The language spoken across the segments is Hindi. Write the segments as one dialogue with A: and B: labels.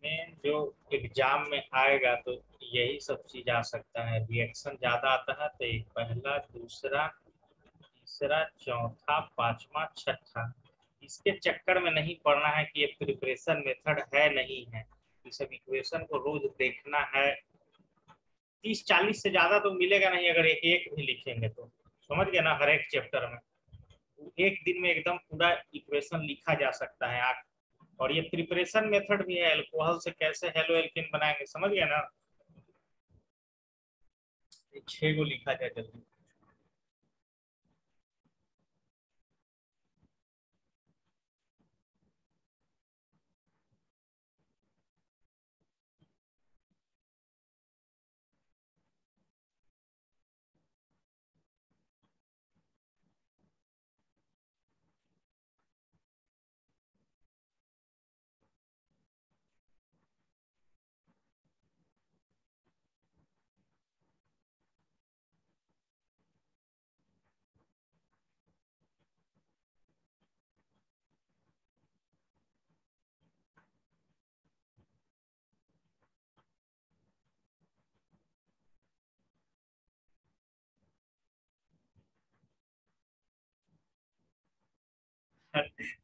A: में जो एग्जाम में आएगा तो यही सब चीज आ सकता है। रिएक्शन ज्यादा आता है तो एक पहला, दूसरा, तीसरा, चौथा, पांचवा, छठा। इसके चक्कर में नहीं पड़ना है कि ये प्रिपरेशन मेथड है नहीं है। ये सब इक्वेशन को रोज देखना है। 30-40 से ज्यादा तो मिलेगा नहीं अगर एक भी लिखेंगे तो। समझ गए ना, हर एक चैप्टर में एक दिन में एकदम पूरा इक्वेशन लिखा जा सकता है। और ये प्रिपरेशन मेथड भी है, अल्कोहल से कैसे हेलो एल्केन बनाएंगे, समझ गए ना। 6 को लिखा जाए जल्दी।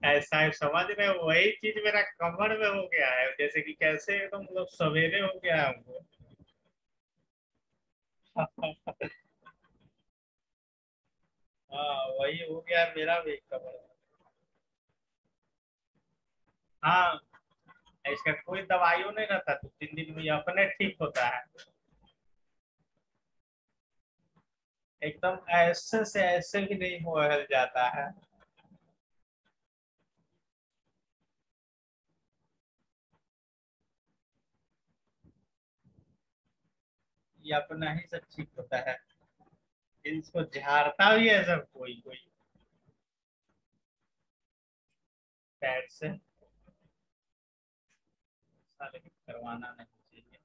A: ऐसा है, समझ रहे हो, वही चीज मेरा कमर में हो गया है, जैसे कि कैसे एकदम मतलब सवेरे हो गया है हमको। हाँ वही हो गया मेरा भी कमर में। हाँ, इसका कोई दवाइयों नहीं रहता, 2-3 दिन में ये अपने ठीक होता है। एकदम ऐसे से ऐसे भी नहीं हो जाता है। ये अपना ही सब ठीक होता है। इसको झाड़ता भी है सब कोई कोई पैर से। ऐसा लेकिन करवाना नहीं चाहिए।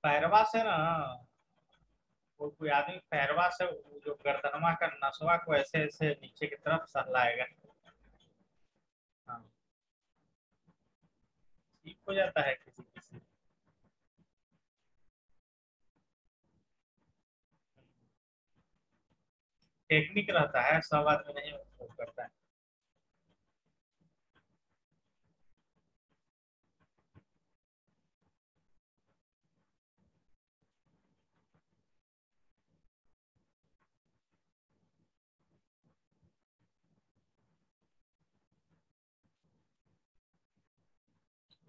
A: पैरवा से ना, कोई कोई आदमी पैरवा से वो जो गर्दनमा का नसवा को ऐसे ऐसे नीचे की तरफ सहलाएगा। हाँ, ठीक हो जाता है किसी किसी। टेक्निक रहता है, सब आदमी नहीं वो करता है।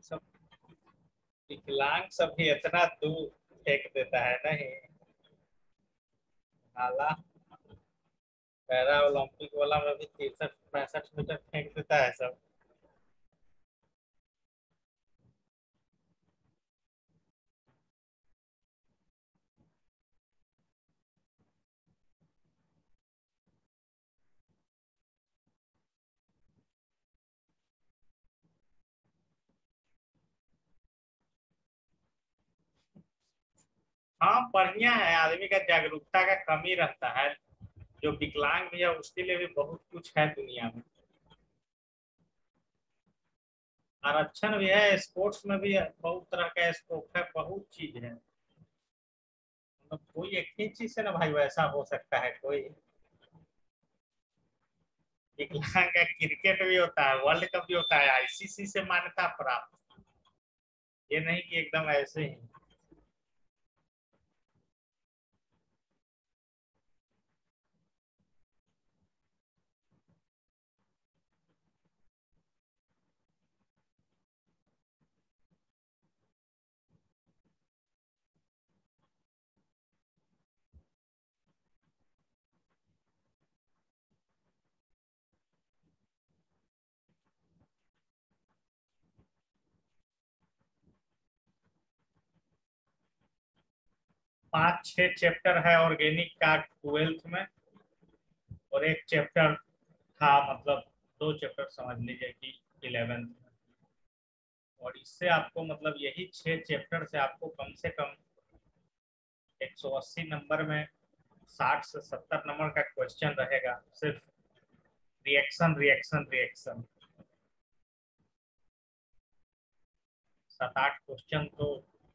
A: सब विकलांग सब भी इतना दूर फेंक देता है नहीं। नाला, पैरा ओलंपिक वाला में भी 63-65 मीटर फेंक देता है सब। हाँ बढ़िया है, आदमी का जागरूकता का कमी रहता है। जो विकलांग भी है उसके लिए भी बहुत कुछ है दुनिया में। आरक्षण भी है, स्पोर्ट्स में भी बहुत तरह का स्कोप है, बहुत चीज है। मतलब कोई एक ही चीज से ना भाई वैसा हो सकता है कोई। विकलांग का क्रिकेट भी होता है, वर्ल्ड कप भी होता है, आईसीसी से मान्यता प्राप्त। ये नहीं कि एकदम ऐसे ही। पांच छह चैप्टर है ऑर्गेनिक का 12th में, और एक चैप्टर था, मतलब 2 चैप्टर समझ लीजिए कि 11th में। और इससे आपको मतलब यही 6 चैप्टर से आपको कम से कम 180 नंबर में 60 से 70 नंबर का क्वेश्चन रहेगा, सिर्फ रिएक्शन रिएक्शन रिएक्शन। सात आठ क्वेश्चन तो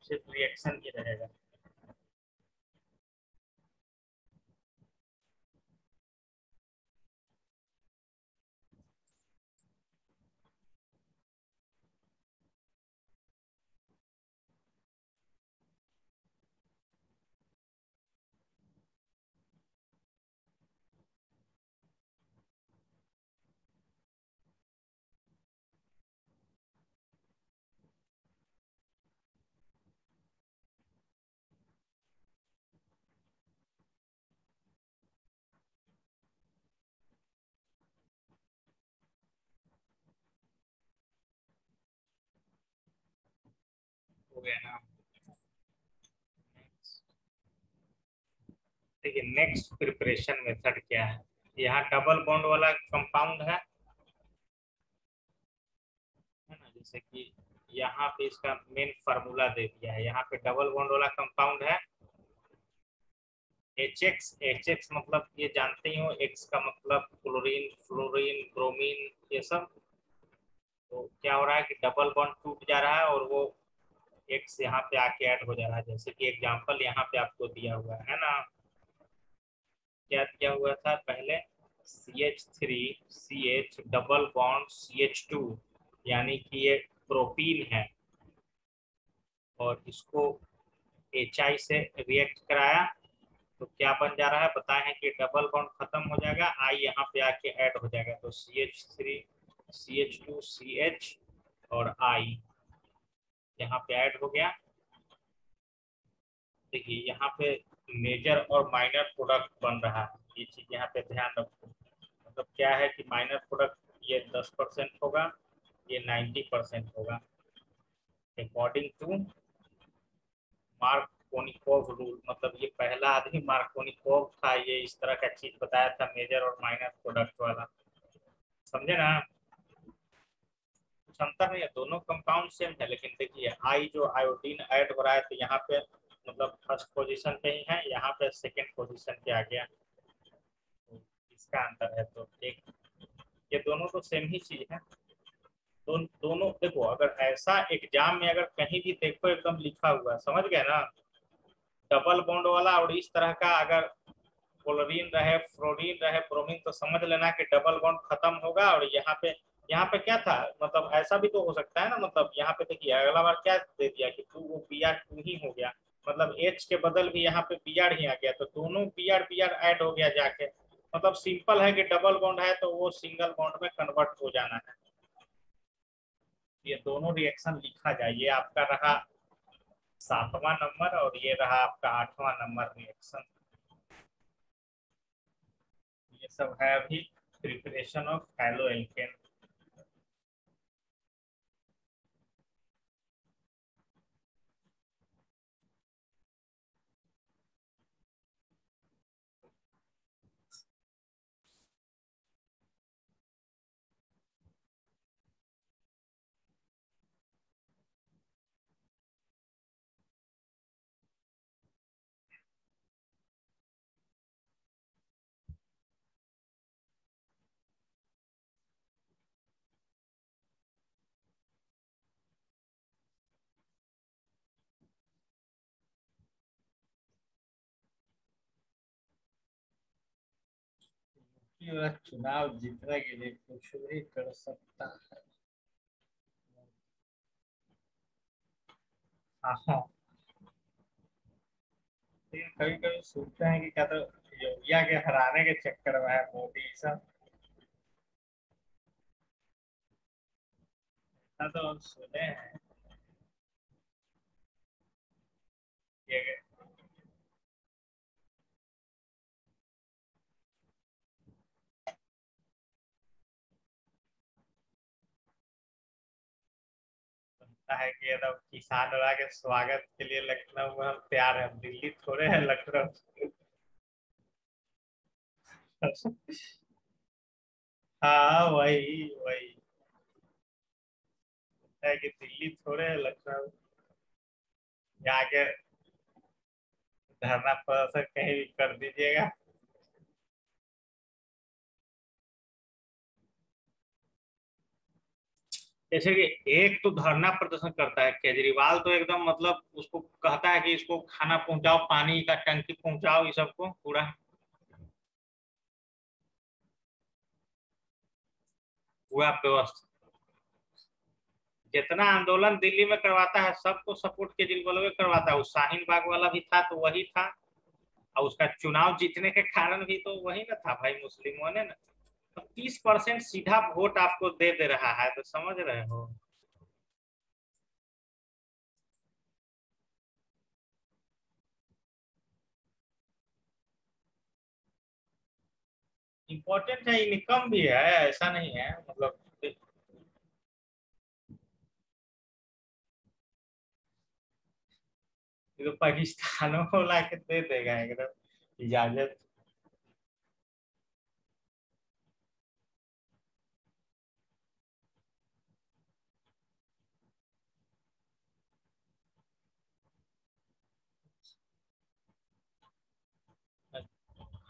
A: सिर्फ रिएक्शन ही रहेगा। हो गया ना। देखिए नेक्स्ट प्रिपरेशन मेथड क्या है। यहाँ डबल बॉन्ड वाला कंपाउंड है ना, जैसे कि यहाँ पे इसका मेन फार्मूला दे दिया है। यहाँ पे डबल बॉन्ड वाला कंपाउंड है HX। HX मतलब ये जानते ही हो, X का मतलब क्लोरीन, फ्लोरीन, ब्रोमीन, ये सब। तो क्या हो रहा है कि डबल बॉन्ड टूट जा रहा है और वो X यहाँ पे आके ऐड हो जा रहा है। जैसे कि एग्जांपल यहाँ पे आपको दिया हुआ है ना, क्या दिया हुआ था पहले, CH3CH डबल बॉन्ड CH2, यानी कि ये प्रोपीन है, और इसको HI से रिएक्ट कराया तो क्या बन जा रहा है बताए हैं कि डबल बॉन्ड खत्म हो जाएगा, I यहाँ पे आके ऐड हो जाएगा, तो CH3CH2CH और I यहाँ पे ऐड हो गया। देखिए यहाँ पे मेजर और माइनर प्रोडक्ट बन रहा है, ये चीज यहाँ पे ध्यान रखो। मतलब क्या है कि माइनर प्रोडक्ट ये 10% होगा, ये 90% होगा, अकॉर्डिंग टू मार्कोनिकोव रूल। मतलब ये पहला आदमी मार्कोनिकोव था, ये इस तरह का चीज बताया था मेजर और माइनर प्रोडक्ट वाला। समझे ना, कुछ अंतर नहीं है, दोनों कंपाउंड सेम है, लेकिन देखिए आई जो आयोडीन ऐड हो रहा है तो यहाँ पे मतलब फर्स्ट पोजीशन पे ही है, यहाँ पे सेकंड पोजीशन पे आ गया, तो इसका अंतर है। तो एक ये दोनों तो सेम ही चीज है। दोनों देखो, अगर ऐसा एग्जाम में अगर कहीं भी देखो एकदम लिखा हुआ है, समझ गए ना, डबल बॉन्ड वाला और इस तरह का अगर क्लोरीन रहे, फ्लोरीन रहे, ब्रोमीन, तो समझ लेना कि डबल बॉन्ड खत्म होगा। और यहाँ पे क्या था, मतलब ऐसा भी तो हो सकता है ना, मतलब यहाँ पे देखिए अगला बार क्या दे दिया कि टू, वो Br2 ही हो गया, मतलब H के बदल भी यहाँ पे Br ही आ गया, तो दोनों Br ऐड हो गया जाके। मतलब सिंपल है कि डबल बॉन्ड है तो वो सिंगल बॉन्ड में कन्वर्ट हो जाना है। ये दोनों रिएक्शन लिखा जाए, ये आपका रहा 7वां नंबर और ये रहा आपका 8वां नंबर रिएक्शन। ये सब है अभी प्रिपरेशन ऑफ हेलो एल्केन। चुनाव जीतने के लिए कुछ भी कर सकता है। हाँ, कभी कभी सोचते हैं कि क्या तो योगिया के हराने के चक्कर में है मोदी सब। ऐसा तो हम सुने हैं कि लगता है कि एकदम किसान वाला के स्वागत के लिए लखनऊ में हम तैयार हैं, दिल्ली थोड़े है लखनऊ। हाँ वही वही है कि दिल्ली थोड़े है लखनऊ, जाके धरना प्रदर्शन कहीं भी कर दीजिएगा। जैसे कि एक तो धरना प्रदर्शन करता है केजरीवाल, तो एकदम मतलब उसको कहता है कि इसको खाना पहुंचाओ, पानी का टंकी पहुंचाओ, ये सबको पूरा पूरा व्यवस्था। जितना आंदोलन दिल्ली में करवाता है सबको सपोर्ट केजरीवाल में करवाता है। वो शाहीन बाग वाला भी था तो वही था, और उसका चुनाव जीतने के कारण भी तो वही ना था भाई, मुस्लिमों ने ना। तो 30% सीधा वोट आपको दे दे रहा है, तो समझ रहे हो। इम्पोर्टेंट है, इनकम भी है, ऐसा नहीं है मतलब। ये तो पाकिस्तानों को ला के दे देगा एकदम इजाजत।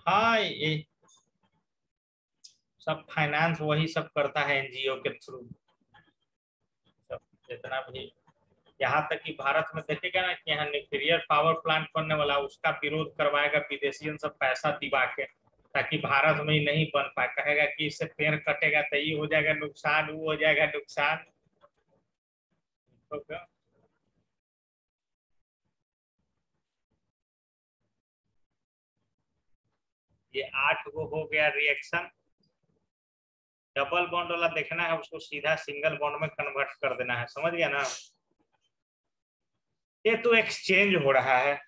A: हाँ, ये सब फाइनेंस वही सब करता है एनजीओ के थ्रू। सब जितना भी, यहाँ तक कि भारत में देखेगा ना कि यहाँ न्यूक्लियर पावर प्लांट बनने वाला, उसका विरोध करवाएगा विदेशियन सब पैसा दिवा के, ताकि भारत में ही नहीं बन पाए। कहेगा कि इससे पेड़ कटेगा तो ये हो जाएगा नुकसान, वो हो जाएगा नुकसान। तो क्या? ये 8 गो हो गया रिएक्शन। डबल बॉन्ड वाला देखना है, उसको सीधा सिंगल बॉन्ड में कन्वर्ट कर देना है, समझ गया ना। ये तो एक्सचेंज हो रहा है।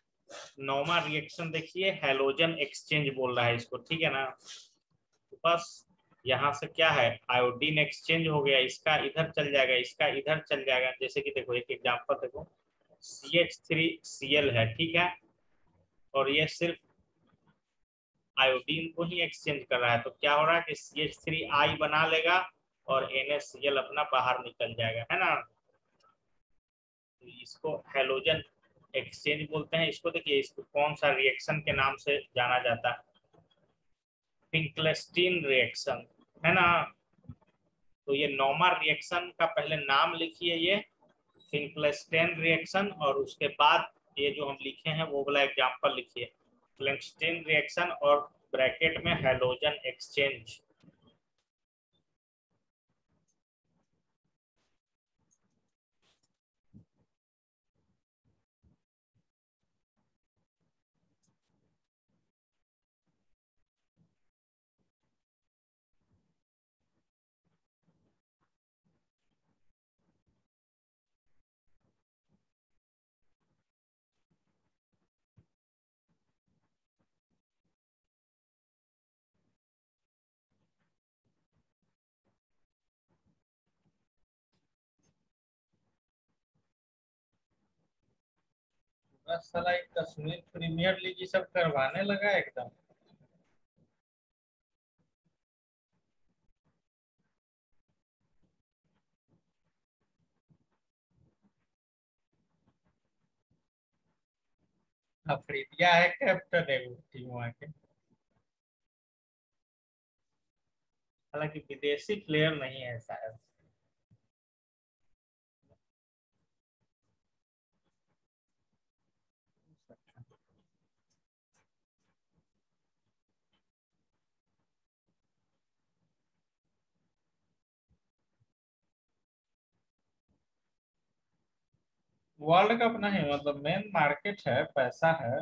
A: नौवा रिएक्शन देखिए, हेलोजन एक्सचेंज बोल रहा है इसको, ठीक है ना। तो बस यहाँ से क्या है, आयोडीन एक्सचेंज हो गया, इसका इधर चल जाएगा, इसका इधर चल जाएगा। जैसे कि देखो एक एग्जांपल देखो, CH3Cl है, ठीक है, और ये सिर्फ आयोडीन को ही एक्सचेंज कर रहा है। तो क्या हो रहा है कि CH3I बना लेगा और NaCl अपना बाहर निकल जाएगा, है ना। तो इसको हेलोजन एक्सचेंज बोलते हैं। इसको देखिए, इसको कौन सा रिएक्शन के नाम से जाना जाता है, फिंकलेस्टीन रिएक्शन, है ना। तो ये नॉर्मल रिएक्शन का पहले नाम लिखिए, ये फिंकलेस्टीन रिएक्शन, और उसके बाद ये जो हम लिखे हैं वो वाला एग्जांपल लिखिए, फिंकलेस्टीन रिएक्शन और ब्रैकेट में हेलोजन एक्सचेंज। बस साला एक कश्मीर प्रीमियर लीग ये सब करवाने लगा एकदम। अफरीदिया है कैप्टन है वो टीम वहाँ के। हालांकि विदेशी प्लेयर नहीं है शायद। वर्ल्ड कप नहीं, मतलब मेन मार्केट है, पैसा है।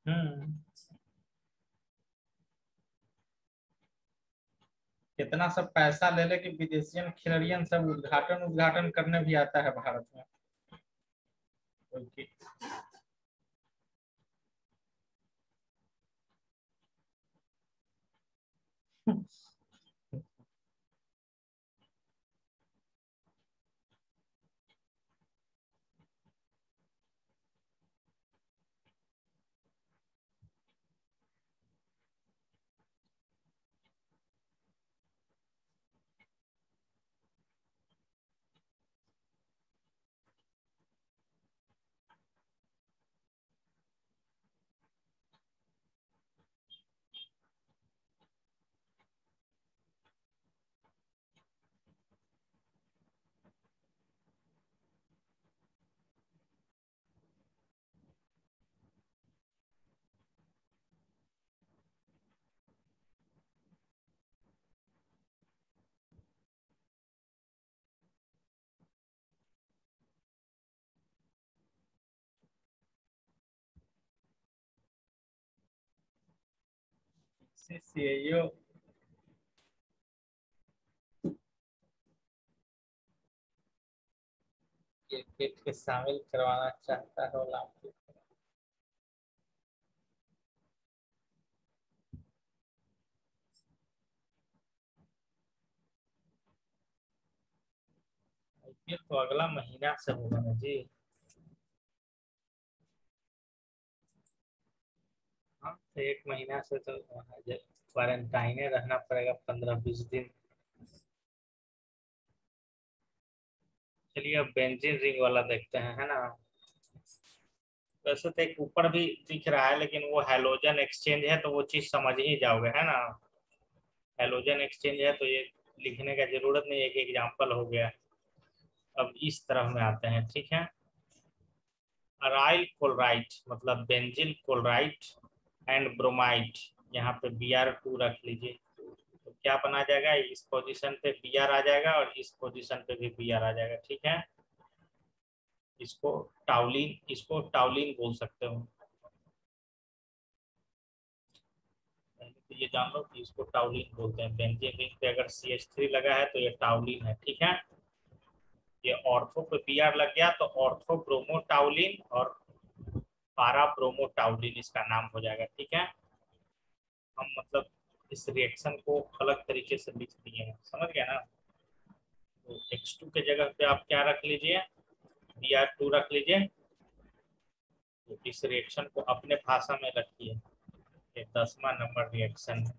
A: हम्म। कितना सब पैसा ले ले कि विदेशियन खिलाड़ियन सब उद्घाटन उद्घाटन करने भी आता है भारत में। CAO क्रिकेट के शामिल करवाना चाहता है ओलंपिक। ये तो अगला महीना से होगा ना जी। हाँ तो 1 महीना से तो क्वारंटाइन रहना पड़ेगा 15-20 दिन। चलिए अब बेंजीन रिंग वाला देखते हैं, है ना। वैसे तो एक ऊपर भी दिख रहा है, लेकिन वो हैलोजन एक्सचेंज है तो वो चीज समझ ही जाओगे, है ना। हैलोजन एक्सचेंज है तो ये लिखने का जरूरत नहीं है, एक एग्जाम्पल हो गया। अब इस तरह में आते हैं, ठीक है। अराइल क्लोराइड मतलब बेंजीन क्लोराइड एंड ब्रोमाइड, यहाँ पे Br2 रख लीजिए। तो क्या बना जाएगा, इस पोजीशन पे Br आ जाएगा और इस पोजीशन पे भी Br आ जाएगा, ठीक है। इसको टाउलिन बोल सकते हो। पहले तो ये जान लो कि इसको टाउलिन बोलते हैं। बेंजीन रिंग पे अगर CH3 लगा है तो ये टाउलिन है, ठीक है। ये ऑर्थो पे Br लग गया तो ऑर्थो ब्रोमोटाउलिन और पारा ब्रोमोटाउलिन इसका नाम हो जाएगा, ठीक है। हम मतलब इस रिएक्शन को अलग तरीके से लिख दिए हैं, समझ गया ना। तो X2 के जगह पे आप क्या रख लीजिए, Br2 रख लीजिए। तो इस रिएक्शन को अपने भाषा में रखिए। ये 10वां नंबर रिएक्शन है।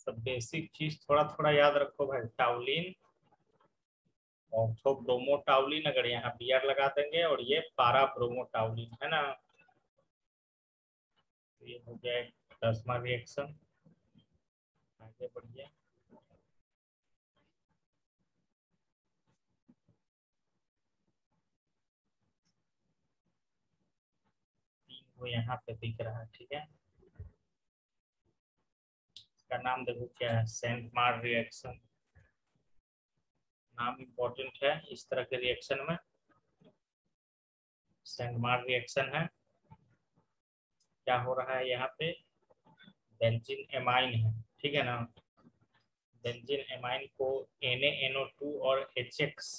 A: सब बेसिक चीज थोड़ा थोड़ा याद रखो भाई। टाउलिन, ऑर्थो ब्रोमोटाउलिन, अगर यहाँ Br लगा देंगे, और ये पारा ब्रोमोटाउलिन, है ना। तो ये हो गया 10वां रिएक्शन। आगे बढ़िए। 3 वो यहाँ पे दिख रहा है, ठीक है। इसका नाम देखो क्या है, सेंट मार रिएक्शन। नाम इम्पोर्टेंट है इस तरह के रिएक्शन में। सेंट मार रिएक्शन है। क्या हो रहा है यहाँ पे, बेंजीन एमाइन है, ठीक है ना। बेंजीन एमाइन को NaNO2 और HX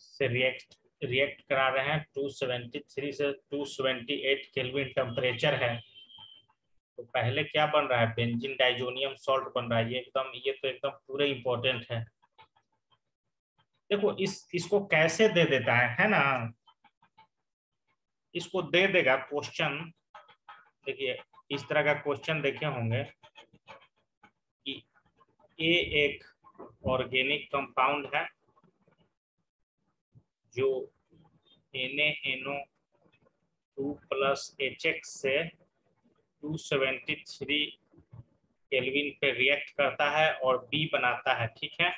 A: से रिएक्ट करा रहे हैं। 273 से 278 केल्विन टेम्परेचर है। तो पहले क्या बन रहा है, बेंजीन डाइजोनियम सॉल्ट बन रहा है। ये तो एकदम पूरे इंपॉर्टेंट है। देखो इसको कैसे दे देता है ना। इसको दे देगा क्वेश्चन। देखिए इस तरह का क्वेश्चन देखे होंगे कि ए एक ऑर्गेनिक कंपाउंड है जो NaNO2 प्लस HX से 273 केल्विन पे रिएक्ट करता है और बी बनाता है। ठीक है,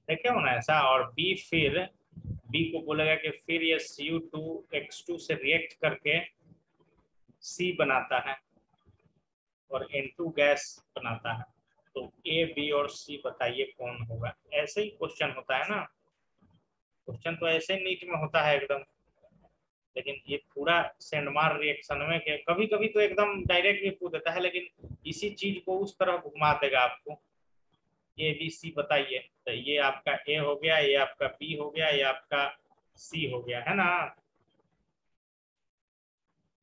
A: देखे हो ना ऐसा। और बी फिर बी को बोलेगा कि फिर ये Cu2X2 से रिएक्ट करके सी बनाता है और N2 गैस बनाता है। तो ए, बी और सी बताइए कौन होगा। ऐसे ही क्वेश्चन होता है ना, क्वेश्चन तो ऐसे नीट में होता है एकदम। लेकिन ये पूरा सेंडमार रिएक्शन में के कभी कभी तो एकदम डायरेक्ट भी पूछ देता है, लेकिन इसी चीज को उस तरह घुमा देगा आपको। ए बी सी बताइए, तो ये आपका ए हो गया, ये आपका बी हो गया, ये आपका सी हो गया, है ना।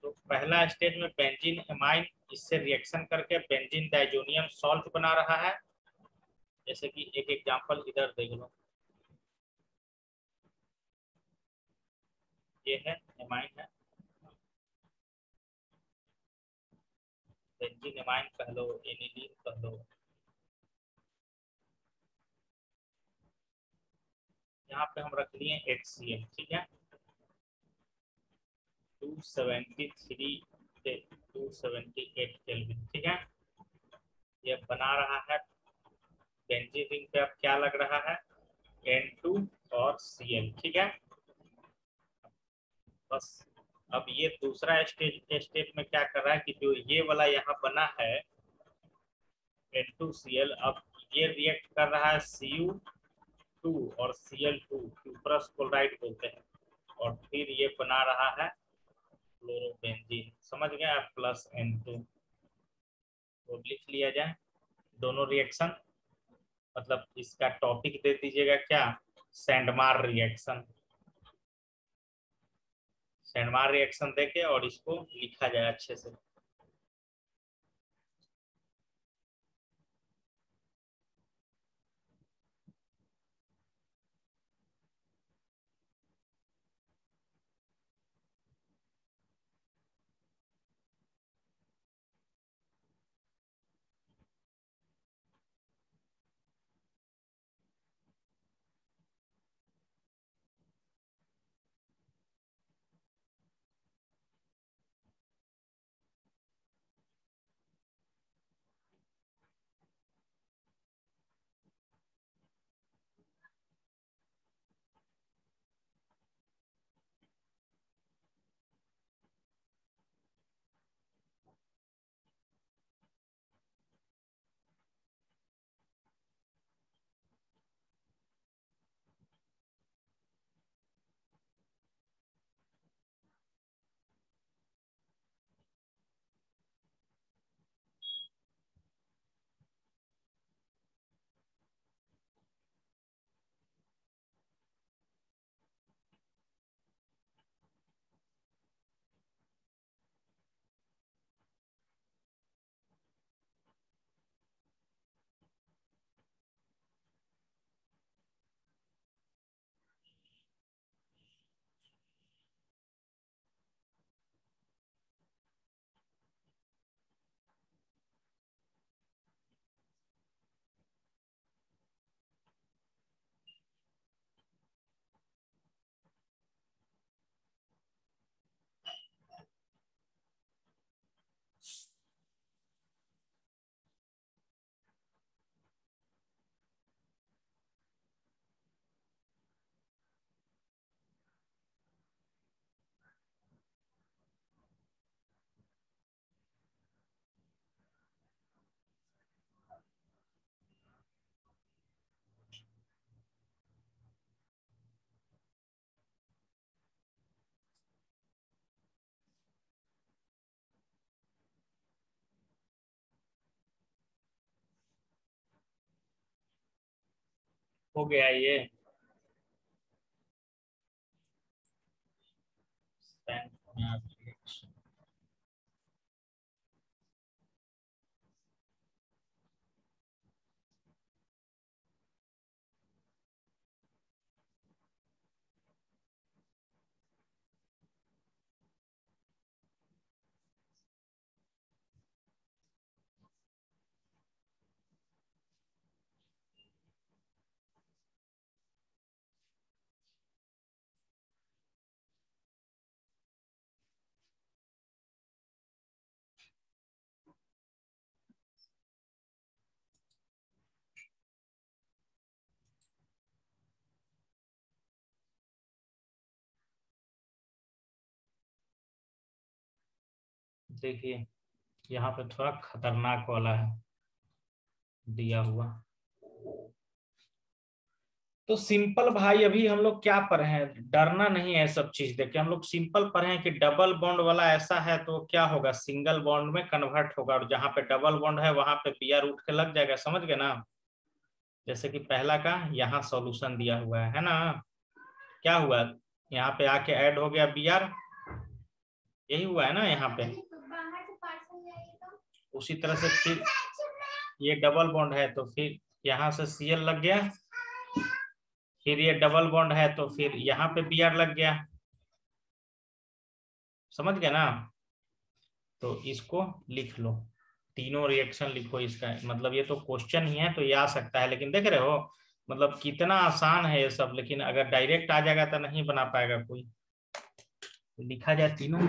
A: तो पहला स्टेज में बेंजीन एमाइन इससे रिएक्शन करके बेंजीन डाइजोनियम सॉल्ट बना रहा है। जैसे कि एक एग्जांपल इधर देख लो, ये है एमाइन है, बेंजीन एमाइन कह लो, एनिलीन कह लो। यहाँ पे हम रख लिए HCl। ठीक है, 273 से 278 केल्विन। ठीक है, ये बना रहा है। बेंजीन रिंग पे अब क्या लग रहा है, N2 और Cl। ठीक है, बस अब ये दूसरा स्टेज में क्या कर रहा है कि जो ये वाला यहाँ बना है N2Cl, अब ये रिएक्ट कर रहा है Cu2 और Cl2, क्यूप्रस क्लोराइड बोलते हैं, और फिर ये बना रहा है फ्लोरोबेंजीन। समझ गए आप, प्लस N2। तो लिख लिया जाए दोनों रिएक्शन, मतलब इसका टॉपिक दे दीजिएगा क्या, सैंडमार रिएक्शन। सैंडमार रिएक्शन देके और इसको लिखा जाए अच्छे से। हो गया ये रिएक्शन। देखिए यहाँ पे थोड़ा खतरनाक वाला है दिया हुआ। तो सिंपल भाई अभी हम लोग क्या पढ़े हैं, डरना नहीं है सब चीज देख के। हम लोग सिंपल पढ़े हैं कि डबल बॉन्ड वाला ऐसा है तो क्या होगा, सिंगल बॉन्ड में कन्वर्ट होगा, और जहां पे डबल बॉन्ड है वहां पे Br उठ के लग जाएगा, समझ गए ना। जैसे कि पहला का यहाँ सॉल्यूशन दिया हुआ है ना, क्या हुआ, यहाँ पे आके ऐड हो गया Br, यही हुआ है ना यहाँ पे। उसी तरह से फिर ये डबल बॉन्ड है तो फिर यहाँ से Cl लग गया, फिर ये डबल बॉन्ड है तो फिर यहाँ पे Br लग गया, समझ गए ना। तो इसको लिख लो, तीनों रिएक्शन लिखो, इसका मतलब ये तो क्वेश्चन ही है तो ये आ सकता है, लेकिन देख रहे हो मतलब कितना आसान है ये सब, लेकिन अगर डायरेक्ट आ जाएगा तो नहीं बना पाएगा कोई। तो लिखा जाए तीनों।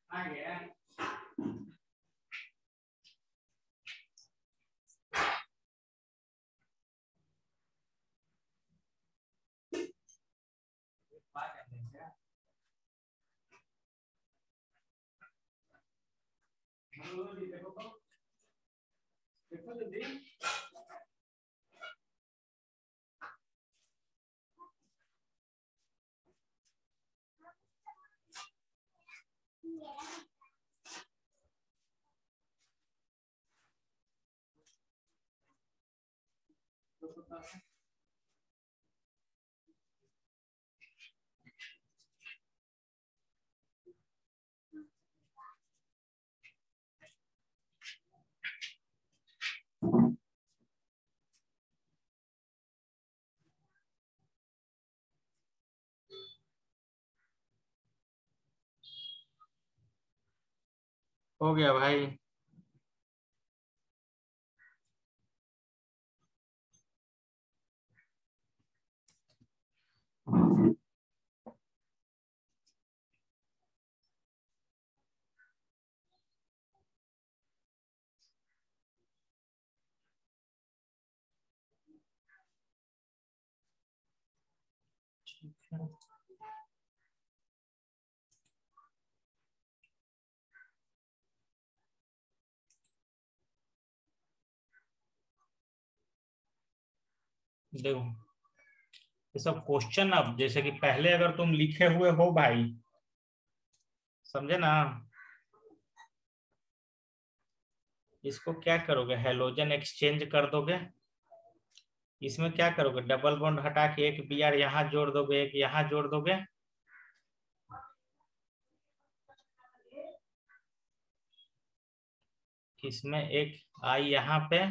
A: आ गया। देखो जल्दी। हो गया भाई। ठीक है। देखो ये सब क्वेश्चन, अब जैसे कि पहले अगर तुम लिखे हुए हो भाई, समझे ना, इसको क्या करोगे, हेलोजन एक्सचेंज कर दोगे। इसमें क्या करोगे, डबल बॉन्ड हटा के एक Br यहाँ जोड़ दोगे, एक यहाँ जोड़ दोगे। इसमें एक I यहाँ पे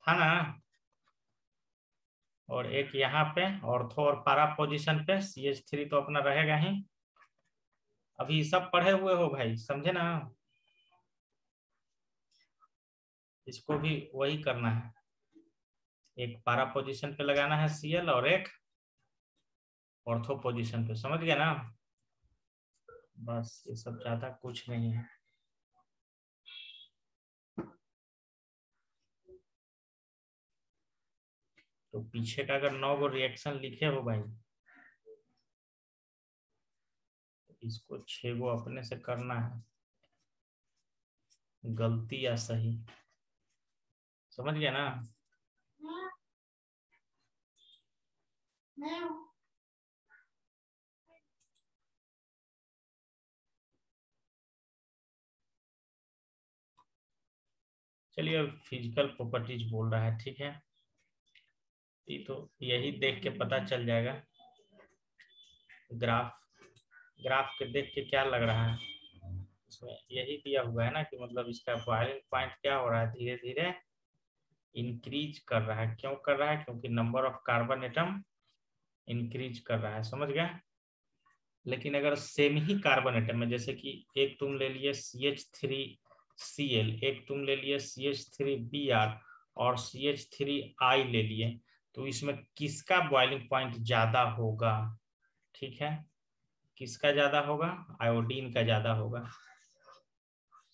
A: था ना, और एक यहाँ पे ऑर्थो और पारा पोजीशन पे CH3 तो अपना रहेगा ही। अभी सब पढ़े हुए हो भाई, समझे ना। इसको भी वही करना है, एक पारा पोजीशन पे लगाना है Cl और एक ऑर्थो पोजीशन पे, समझ गया ना। बस ये सब ज्यादा कुछ नहीं है। तो पीछे का अगर 9 गो रिएक्शन लिखे हो भाई, तो इसको 6 गो अपने से करना है, गलती या सही, समझ गया ना। चलिए अब फिजिकल प्रॉपर्टीज बोल रहा है, ठीक है। ये तो यही देख के पता चल जाएगा। ग्राफ, ग्राफ के देख के क्या लग रहा है, इसमें यही दिया हुआ है ना कि मतलब इसका बॉइलिंग पॉइंट क्या हो रहा है, धीरे धीरे इंक्रीज कर रहा है। क्यों कर रहा है, क्योंकि number of carbon atom increase कर रहा है, समझ गया। लेकिन अगर सेम ही कार्बन एटम है, जैसे कि एक तुम ले लिए CH3Cl, एक तुम ले लिए CH3Br और CH3I ले लिए, तो इसमें किसका बॉइलिंग पॉइंट ज्यादा होगा, ठीक है। किसका ज्यादा होगा, आयोडीन का ज्यादा होगा।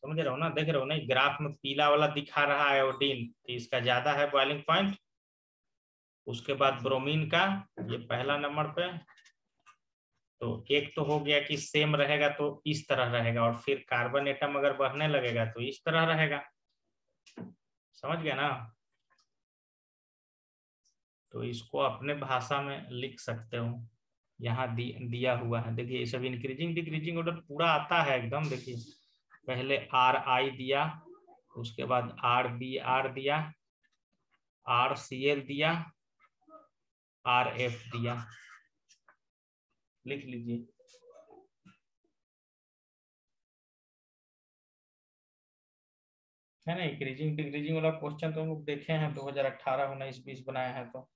A: समझ रहे हो ना, देख रहे हो ना, ग्राफ में पीला वाला दिखा रहा है आयोडीन, कि इसका ज्यादा है बॉइलिंग पॉइंट। उसके बाद ब्रोमीन का, ये पहला नंबर पे। तो एक तो हो गया कि सेम रहेगा तो इस तरह रहेगा, और फिर कार्बन एटम अगर बढ़ने लगेगा तो इस तरह रहेगा, समझ गया ना। तो इसको अपने भाषा में लिख सकते हो, यहाँ दिया हुआ है, देखिए ये सब इंक्रीजिंग डिक्रीजिंग ऑर्डर पूरा आता है एकदम। देखिए पहले RI दिया, उसके बाद RBr दिया, RCl दिया, RF दिया, लिख लीजिए। है ना, इंक्रीजिंग डिक्रीजिंग वाला क्वेश्चन तो हम लोग देखे हैं 2018 19 20 बनाए हैं तो।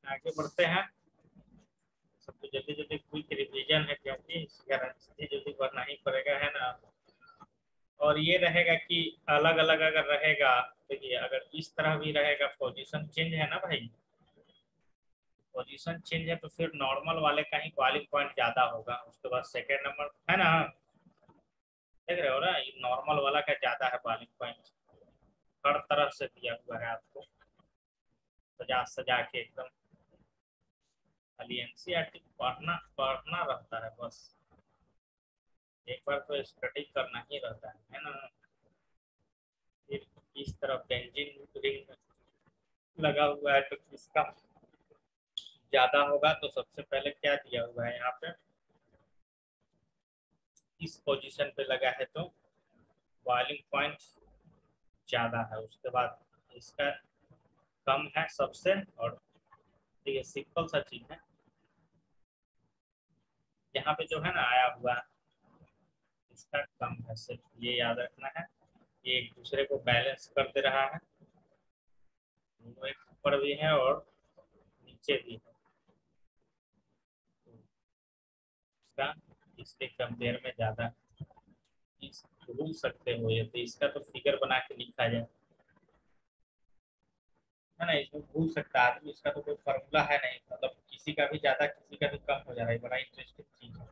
A: आगे बढ़ते हैं, सबको जल्दी जल्दी क्विक रिवीजन है, क्योंकि इसका जल्दी जल्दी बढ़ना ही पड़ेगा, है ना। और ये रहेगा कि अलग अलग अगर रहेगा, देखिए अगर इस तरह भी रहेगा, पोजीशन चेंज है ना भाई, पोजीशन चेंज है तो फिर नॉर्मल वाले का ही बॉइलिंग पॉइंट ज्यादा होगा। उसके बाद सेकेंड नंबर है ना, देख रहे हो ना, नॉर्मल वाला का ज्यादा है बॉइलिंग पॉइंट। हर तरह से दिया हुआ है आपको, सजा सजा के एकदम। खाली एनसीईआरटी पढ़ना पढ़ना रहता है बस, एक बार तो स्टडी करना ही रहता है ना। फिर इस तरफ बेंजीन रिंग लगा हुआ है, तो किसका ज्यादा होगा, तो सबसे पहले क्या दिया हुआ है यहाँ पे, इस पोजीशन पे लगा है तो बॉइलिंग पॉइंट ज्यादा है। उसके बाद इसका कम है सबसे, और ये सिंपल सा चीज है, यहाँ पे जो है ना आया हुआ, इसका कम है, सिर्फ ये याद रखना है। ये एक दूसरे को बैलेंस कर दे रहा है, दोनों एक ऊपर भी है और नीचे भी है, तो इसका इसके कंपेयर में ज्यादा भूल सकते हो ये, तो इसका तो फिगर बना के लिखा जाए, है ना। इसमें भूल सकता है आदमी, इसका तो कोई फॉर्मूला है नहीं, मतलब किसी का भी ज्यादा किसी का भी कम हो जा रहा है, बड़ा इंटरेस्टिंग चीज है।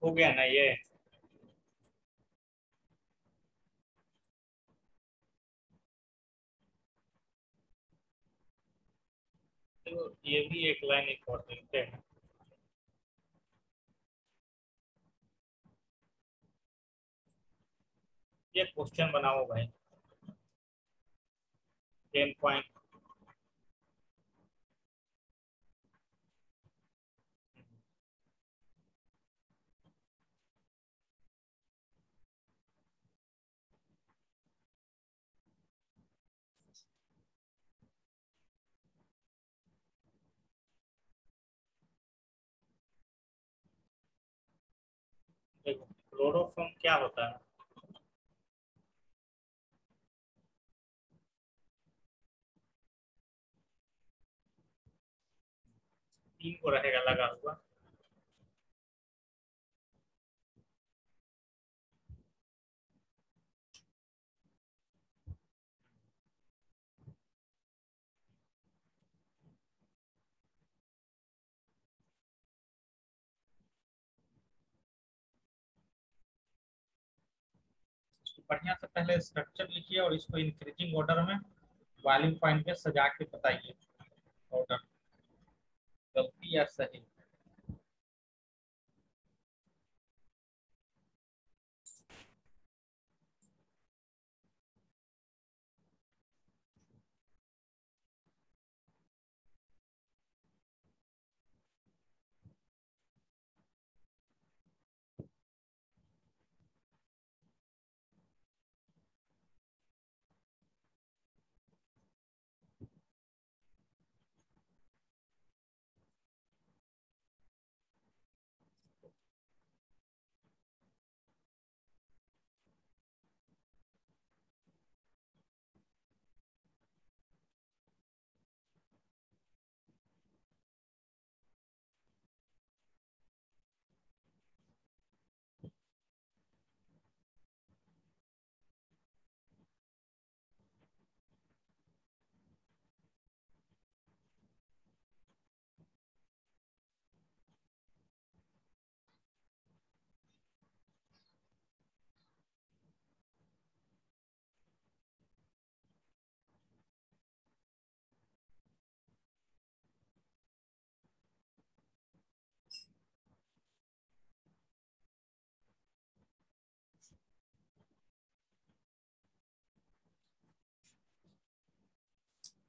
A: हो गया ना ये। तो ये भी एक लाइन इंपॉर्टेंट है। ये क्वेश्चन बनाओ भाई। 10 पॉइंट। देखो क्लोरोफॉर्म क्या होता है। 3 को रहेगा लगा हुआ। इसको बढ़िया से पहले स्ट्रक्चर लिखिए और इसको इंक्रीजिंग ऑर्डर में वॉल्यूम पॉइंट पे सजा के बताइए ऑर्डर, गलती या सही।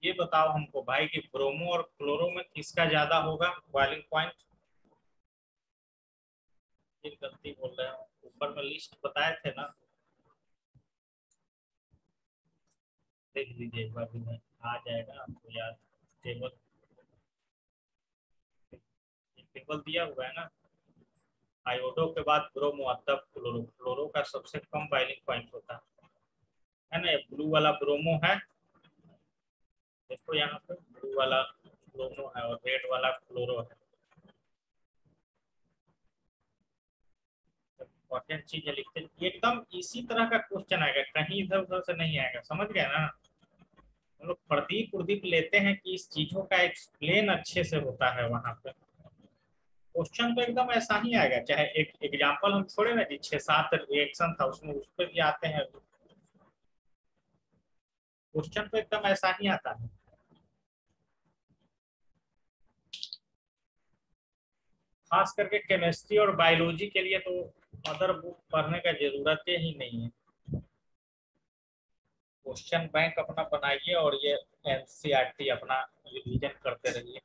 A: ये बताओ हमको भाई कि ब्रोमो और क्लोरो में किसका ज्यादा होगा बॉइलिंग पॉइंट। ये गलती बोल रहे हो, ऊपर में लिस्ट बताए थे ना, देख लीजिए एक बार भी नहीं आ जाएगा आपको याद। टेबल, टेबल दिया हुआ है ना, आयोडो के बाद ब्रोमो तब क्लोरो, क्लोरो का सबसे कम बॉइलिंग पॉइंट होता है ना। ब्लू वाला ब्रोमो है, देखो यहाँ पे ब्लू वाला ब्रोमो है और रेड वाला क्लोरो है। इंपॉर्टेंट चीज है, लिखते एकदम इसी तरह का क्वेश्चन आएगा, कहीं इधर उधर से नहीं आएगा, समझ गया ना। हम लोग प्रदीप प्रदीप लेते हैं कि इस चीजों का एक्सप्लेन अच्छे से होता है वहां पे। क्वेश्चन तो एकदम ऐसा ही आएगा, चाहे एक एग्जांपल हम छोड़े ना जी 6-7 रिएक्शन था उसमें, उस पर भी आते हैं। क्वेश्चन तो एकदम ऐसा ही आता है। खास करके केमिस्ट्री और बायोलॉजी के लिए तो अदर बुक पढ़ने का जरूरत ही नहीं है। क्वेश्चन बैंक अपना बनाइए और ये एनसीईआरटी अपना रिवीजन करते रहिए।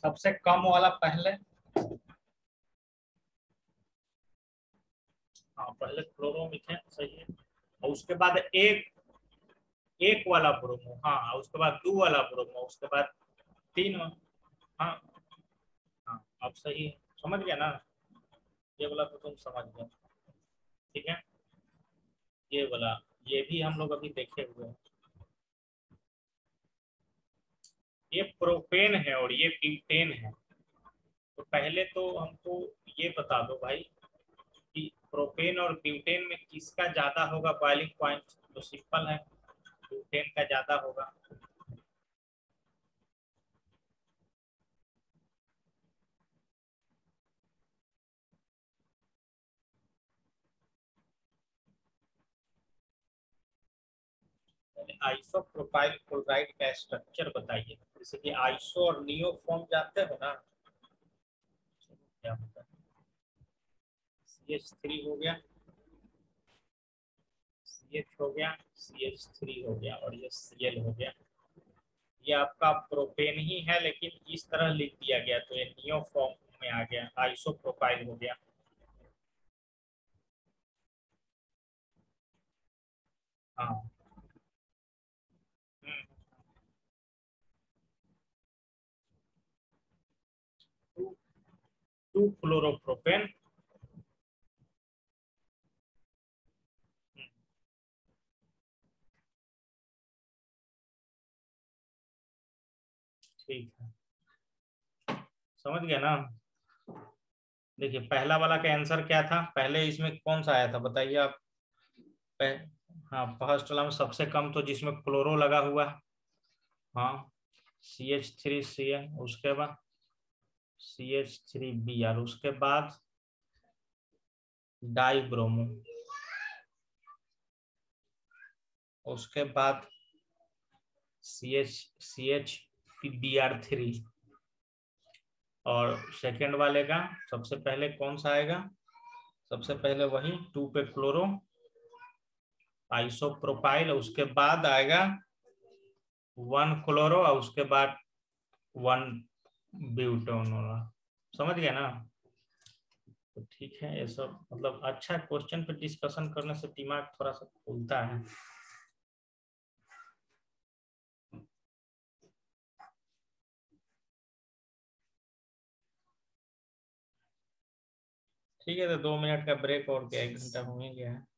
A: सबसे कम वाला पहले, हाँ पहले क्लोरोमीथेन सही है, और उसके बाद एक एक वाला ब्रोमो, हाँ उसके बाद दो वाला ब्रोमो, उसके बाद तीन। हाँ हाँ अब सही है, समझ गया ना। ये वाला तो तुम समझ गए, ठीक है। ये वाला, ये भी हम लोग अभी देखे हुए हैं। ये प्रोपेन है और ये ब्यूटेन है। तो पहले तो हमको ये बता दो भाई कि प्रोपेन और ब्यूटेन में किसका ज्यादा होगा बॉइलिंग पॉइंट। तो सिंपल है, ब्यूटेन का ज्यादा होगा। आइसोप्रोपाइल क्लोराइड का स्ट्रक्चर बताइए, जैसे कि आइसो और नियो फॉर्म जानते हो ना, क्या होता है। CH3 हो गया, CH हो गया, CH3 हो गया और ये Cl हो गया। ये आपका प्रोपेन ही है लेकिन इस तरह लिख दिया गया तो ये नियो फॉर्म में आ गया, आइसोप्रोपाइल हो गया। हाँ, टू फ्लोरोप्रोपेन। ठीक है, समझ गया ना। देखिए पहला वाला का आंसर क्या था, पहले इसमें कौन सा आया था बताइए आप। पह, हाँ फर्स्ट वाला में सबसे कम तो जिसमें क्लोरो लगा हुआ है। हाँ CH3Cl, उसके बाद CH3Br, उसके बाद डाई ब्रोमो, उसके बाद CH Br3। और सेकंड वाले का सबसे पहले कौन सा आएगा, सबसे पहले वही 2 पे क्लोरो आइसोप्रोपाइल, उसके बाद आएगा 1 क्लोरो और उसके बाद 1 ब्यूटोन। समझ गया ना। तो ठीक है, ये सब मतलब अच्छा क्वेश्चन पे डिस्कशन करने से दिमाग थोड़ा सा खुलता है। ठीक है, तो 2 मिनट का ब्रेक और क्या, 1 घंटा हो ही गया है।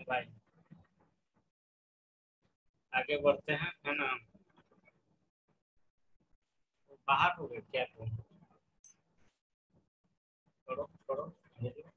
A: भाई आगे बढ़ते हैं, है ना। बाहर हो गए क्या तुम? करो करो, भेजो।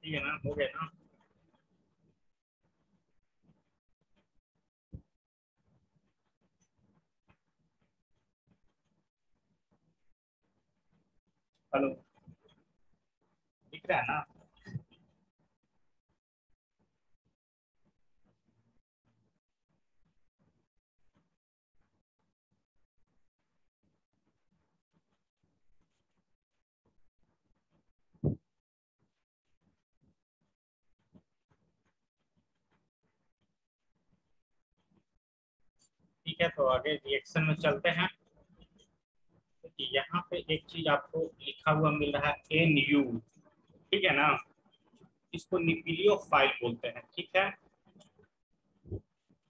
A: ठीक है ना, हो गया ना। हेलो, दिख रहा है ना? ठीक है, तो आगे रिएक्शन में चलते हैं। तो यहाँ पे एक चीज आपको लिखा हुआ मिल रहा है, NU। ठीक है ना, इसको न्यूक्लियोफाइल बोलते हैं, ठीक है।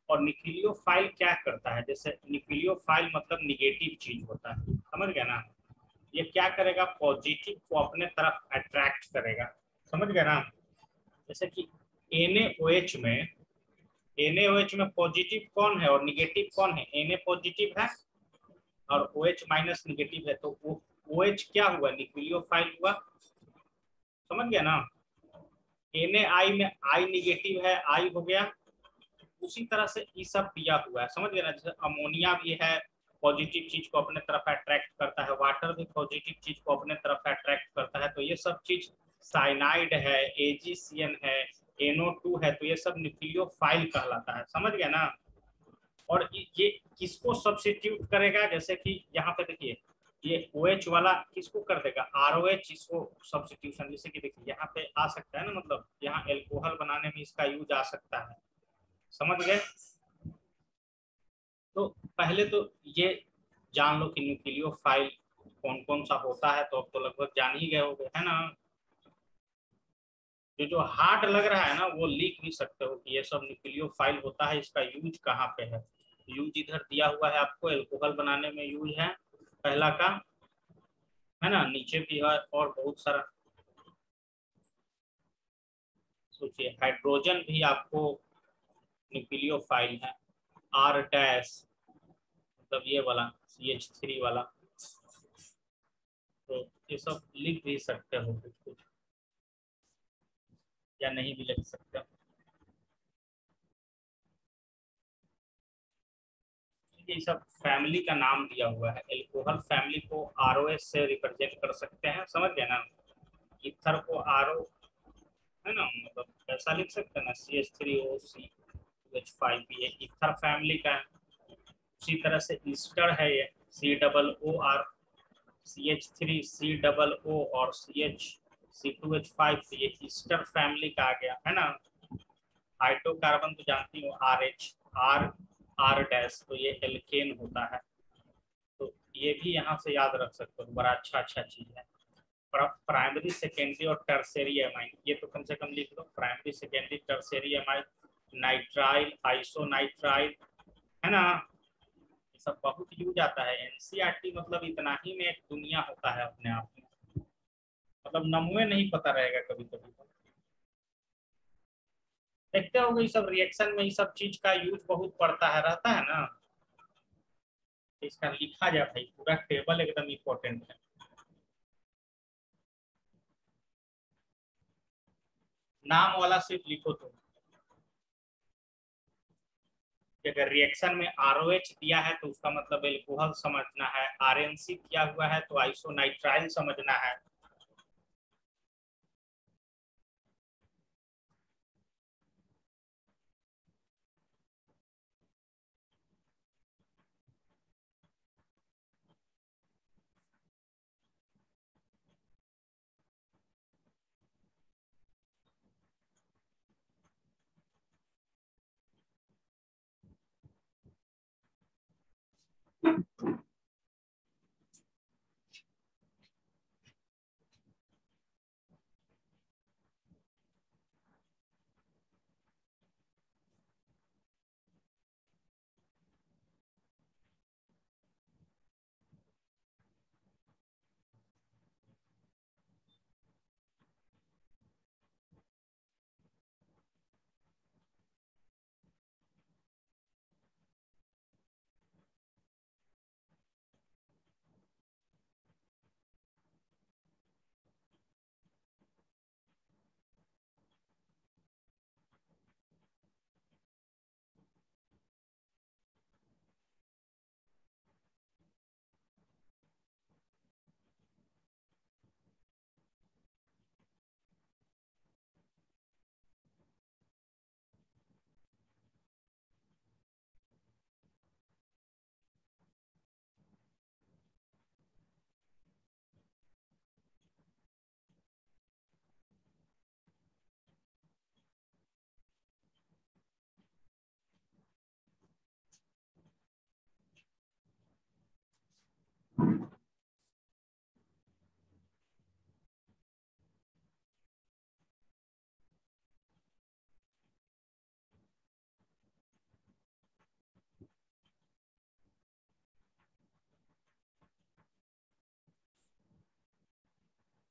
A: और न्यूक्लियोफाइल क्या करता है, जैसे न्यूक्लियोफाइल मतलब निगेटिव चीज होता है, समझ गया ना। ये क्या करेगा, पॉजिटिव को अपने तरफ अट्रैक्ट करेगा, समझ गया ना। जैसे कि NaOH में, NaOH में पॉजिटिव कौन है और निगेटिव कौन है? Na पॉजिटिव है और OH माइनस निगेटिव है, तो वो OH क्या हुआ, न्यूक्लियोफाइल हुआ, समझ गया ना। Na में I निगेटिव है, I हो गया। उसी तरह से ये सब दिया हुआ है, समझ गए ना। जैसे अमोनिया भी है, पॉजिटिव चीज को अपने तरफ अट्रैक्ट करता है, वाटर भी पॉजिटिव चीज को अपने तरफ अट्रैक्ट करता है, तो ये सब चीज, साइनाइड है, AgCN है, NO2 है, तो ये सब न्यूक्लियोफाइल कहलाता है, समझ गया ना। और ये किसको सब्सिट्यूट करेगा, जैसे कि यहाँ पे देखिए, ये OH वाला किसको कर देगा, ROH, इसको सब्सिट्यूशन। जैसे कि देखिए यहाँ पे आ सकता है ना, मतलब यहाँ एल्कोहल बनाने में इसका यूज आ सकता है, समझ गए। तो पहले तो ये जान लो कि न्यूक्लियोफाइल कौन कौन सा होता है, तो अब तो लगभग जान ही गए होंगे, है ना। जो जो हार्ड लग रहा है ना, वो लिख भी सकते हो कि ये सब न्यूक्लियोफाइल होता है, इसका यूज कहाँ पे है। यूज इधर दिया हुआ है आपको, एल्कोहल बनाने में यूज है पहला का, है ना। नीचे भी है और बहुत सारा। सोचिए, हाइड्रोजन भी आपको न्यूक्लियोफाइल है, R डैश, मतलब ये वाला CH3 वाला। तो ये सब लिख भी सकते हो कुछ कुछ, या नहीं भी लिख सकते हो। ये सब फैमिली का नाम दिया हुआ है, एल्कोहल फैमिली को ROS से रिप्रेजेंट कर सकते हैं, समझ गए ना। इथर को RO, है ना, मतलब ऐसा लिख सकते हैं ना, CH3OCH5, ये इथर फैमिली का है। उसी तरह से ईस्टर है, ये COOR, CH3COO और C2H5, ये ईस्टर फैमिली का आ गया, है ना। हाइड्रोकार्बन तो जानती हो, RH, R, R डैश, तो ये एल्केन होता है। तो ये भी यहाँ से याद रख सकते हो, बड़ा अच्छा अच्छा चीज है। प्राइमरी, सेकेंडरी और टर्सरी एमाइन, ये तो कम से कम लिख लो, primary, secondary, tertiary amine, nitrile, isonitrile, है ना। ये सब बहुत यूज आता है। NCERT मतलब इतना ही में एक दुनिया होता है अपने आप में, मतलब नमूने नहीं पता रहेगा कभी कभी तो। देखते हो ये सब रिएक्शन में ये सब चीज का यूज बहुत पड़ता है, रहता है ना। इसका लिखा जाए भाई, पूरा टेबल एकदम इम्पोर्टेंट है। नाम वाला सिर्फ लिखो तुम। कि अगर रिएक्शन में ROH दिया है तो उसका मतलब एल्कोहल समझना है, RNC दिया हुआ है तो आइसोनाइट्राइल समझना है।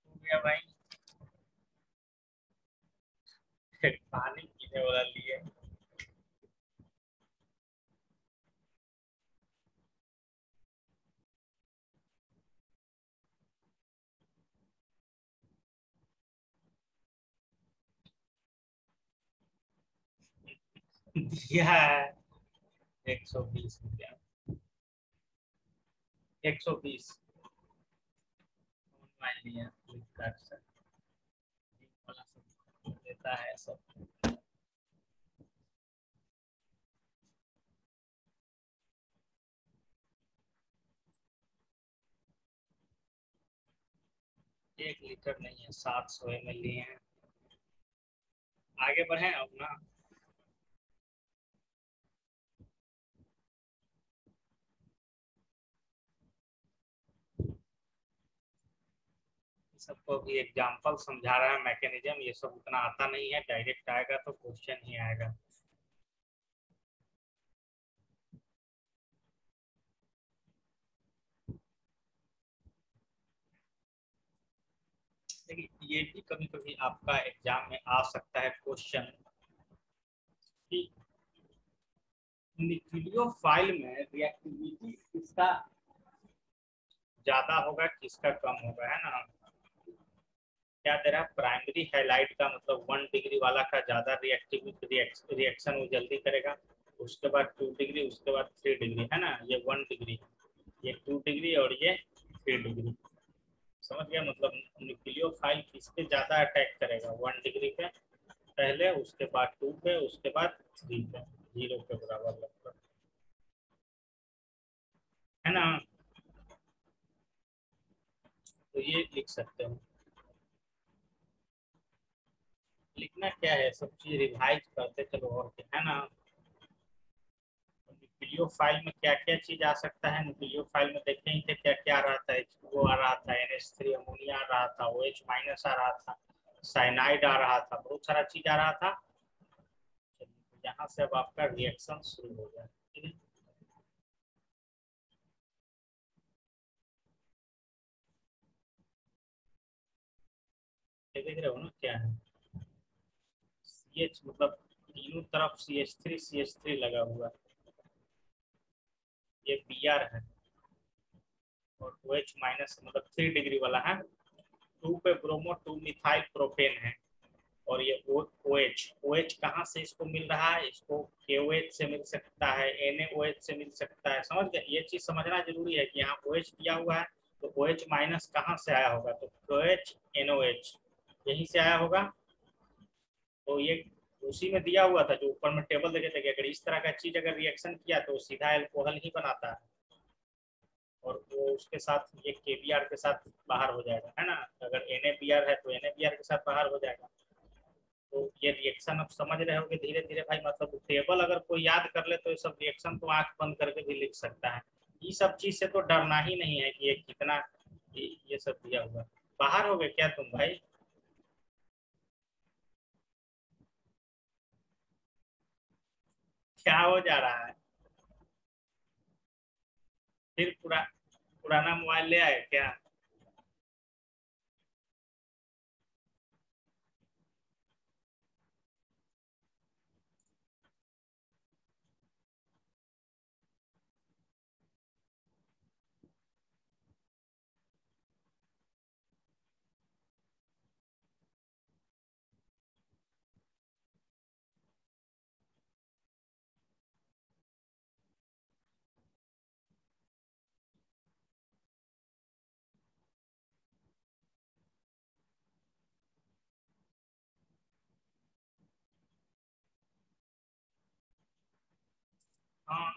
A: हो गया भाई। पानी पीने वाला लिए। दिया है 120 रुपया। 120 मान लिया फ्लिपकार्ट से। वाला सब देता है सब। एक लीटर नहीं है, 700 ml लिए हैं। आगे बढ़े अब ना। सबको भी एग्जाम्पल समझा रहा है, मैकेनिज्म ये सब उतना आता नहीं है, डायरेक्ट आएगा तो क्वेश्चन ही आएगा। देखिए ये भी कभी कभी आपका एग्जाम में आ सकता है क्वेश्चन कि न्यूक्लियोफाइल में रिएक्टिविटी किसका ज्यादा होगा, किसका कम होगा, है ना। क्या दे रहा है, प्राइमरी हैलाइड का मतलब 1 डिग्री वाला का ज्यादा रिएक्शन वो जल्दी करेगा। उसके बाद 2 डिग्री, उसके बाद 3 डिग्री, है ना। ये 1 डिग्री, ये 2 डिग्री और ये 3 डिग्री। समझ गया मतलब न्यूक्लियोफाइल किस पे ज्यादा अटैक करेगा, 1 डिग्री पे पहले, उसके बाद 2 पे, उसके बाद 3 पे, 0 के बराबर लगभग, है ना। तो ये लिख सकते हो। लिखना क्या है, सब चीज रिवाइज करते चलो और क्या, है ना। न्यूक्लियो फाइल में क्या क्या चीज आ सकता है, न्यूक्लियो फाइल में देखेंगे कि क्या क्या आ रहा था। वो आ रहा था NH3 अमोनिया आ रहा था, OH माइनस आ रहा था, साइनाइड आ रहा था, बहुत सारा चीज आ रहा था। यहाँ से अब आपका रिएक्शन शुरू हो गया, ठीक है। ये देख रहे हो ना क्या है, CH मतलब तीनों तरफ CH3 लगा हुआ है। ये Br है और OH माइनस मतलब 3 डिग्री वाला है। 2 पे ब्रोमो 2 मिथाइल प्रोपेन है। और ये ओ एच, ओ एच कहाँ से इसको मिल रहा है, इसको के ओ एच से मिल सकता है, एन ए ओ एच से मिल सकता है। समझ गए, ये चीज समझना जरूरी है कि यहाँ ओ एच दिया हुआ है तो ओ एच माइनस कहाँ से आया होगा, तो O H N O H यहीं से आया होगा। तो ये उसी में दिया हुआ था जो ऊपर में टेबल देखे थे कि अगर इस तरह का चीज अगर रिएक्शन किया तो सीधा एल्कोहल ही बनाता है, और वो उसके साथ ये के बी आर के साथ बाहर हो जाएगा, है ना। अगर एन ए बी आर है तो एन ए बी आर के साथ बाहर हो जाएगा। तो ये रिएक्शन अब समझ रहे होगे धीरे धीरे भाई, मतलब टेबल अगर कोई याद कर ले तो ये सब रिएक्शन तो आंख बंद करके भी लिख सकता है। ये सब चीज से तो डरना ही नहीं है कि ये कितना, ये सब दिया हुआ। बाहर हो गए क्या तुम भाई? क्या हो जा रहा है? फिर पुराना मोबाइल ले आए क्या? हाँ,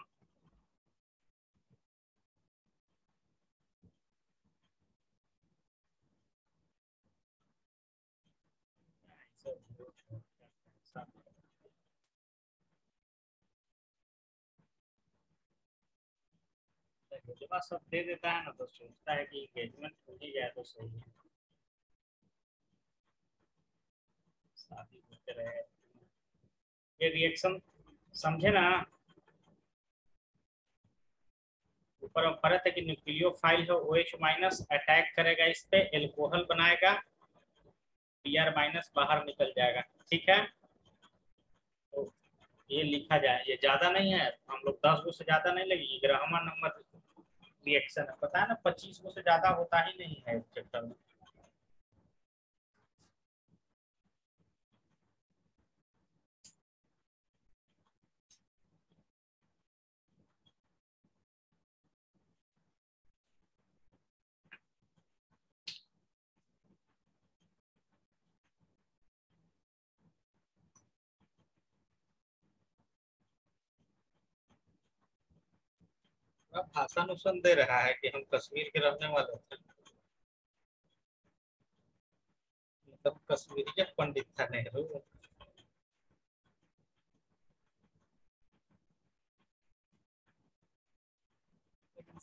A: जब सब दे देता है ना तो सोचता है कि एंगेजमेंट हो ही जाए तो सही है, शादी होते रहे। ये रिएक्शन समझे ना, ऊपर फर्क है कि न्यूक्लियोफाइल है ओ एच माइनस अटैक करेगा इस पे, एल्कोहल बनाएगा, बी आर माइनस बाहर निकल जाएगा। ठीक है, तो ये लिखा जाए, ये ज्यादा नहीं है, हम लोग 10 गो से ज्यादा नहीं लगेगी, 11वां नंबर रिएक्शन है, पता है ना, 25 गो से ज्यादा होता ही नहीं है चैप्टर में। अब भाषण उसन दे रहा है कि हम कश्मीर के रहने वाले थे, मतलब कश्मीरी पंडित था नेहरू।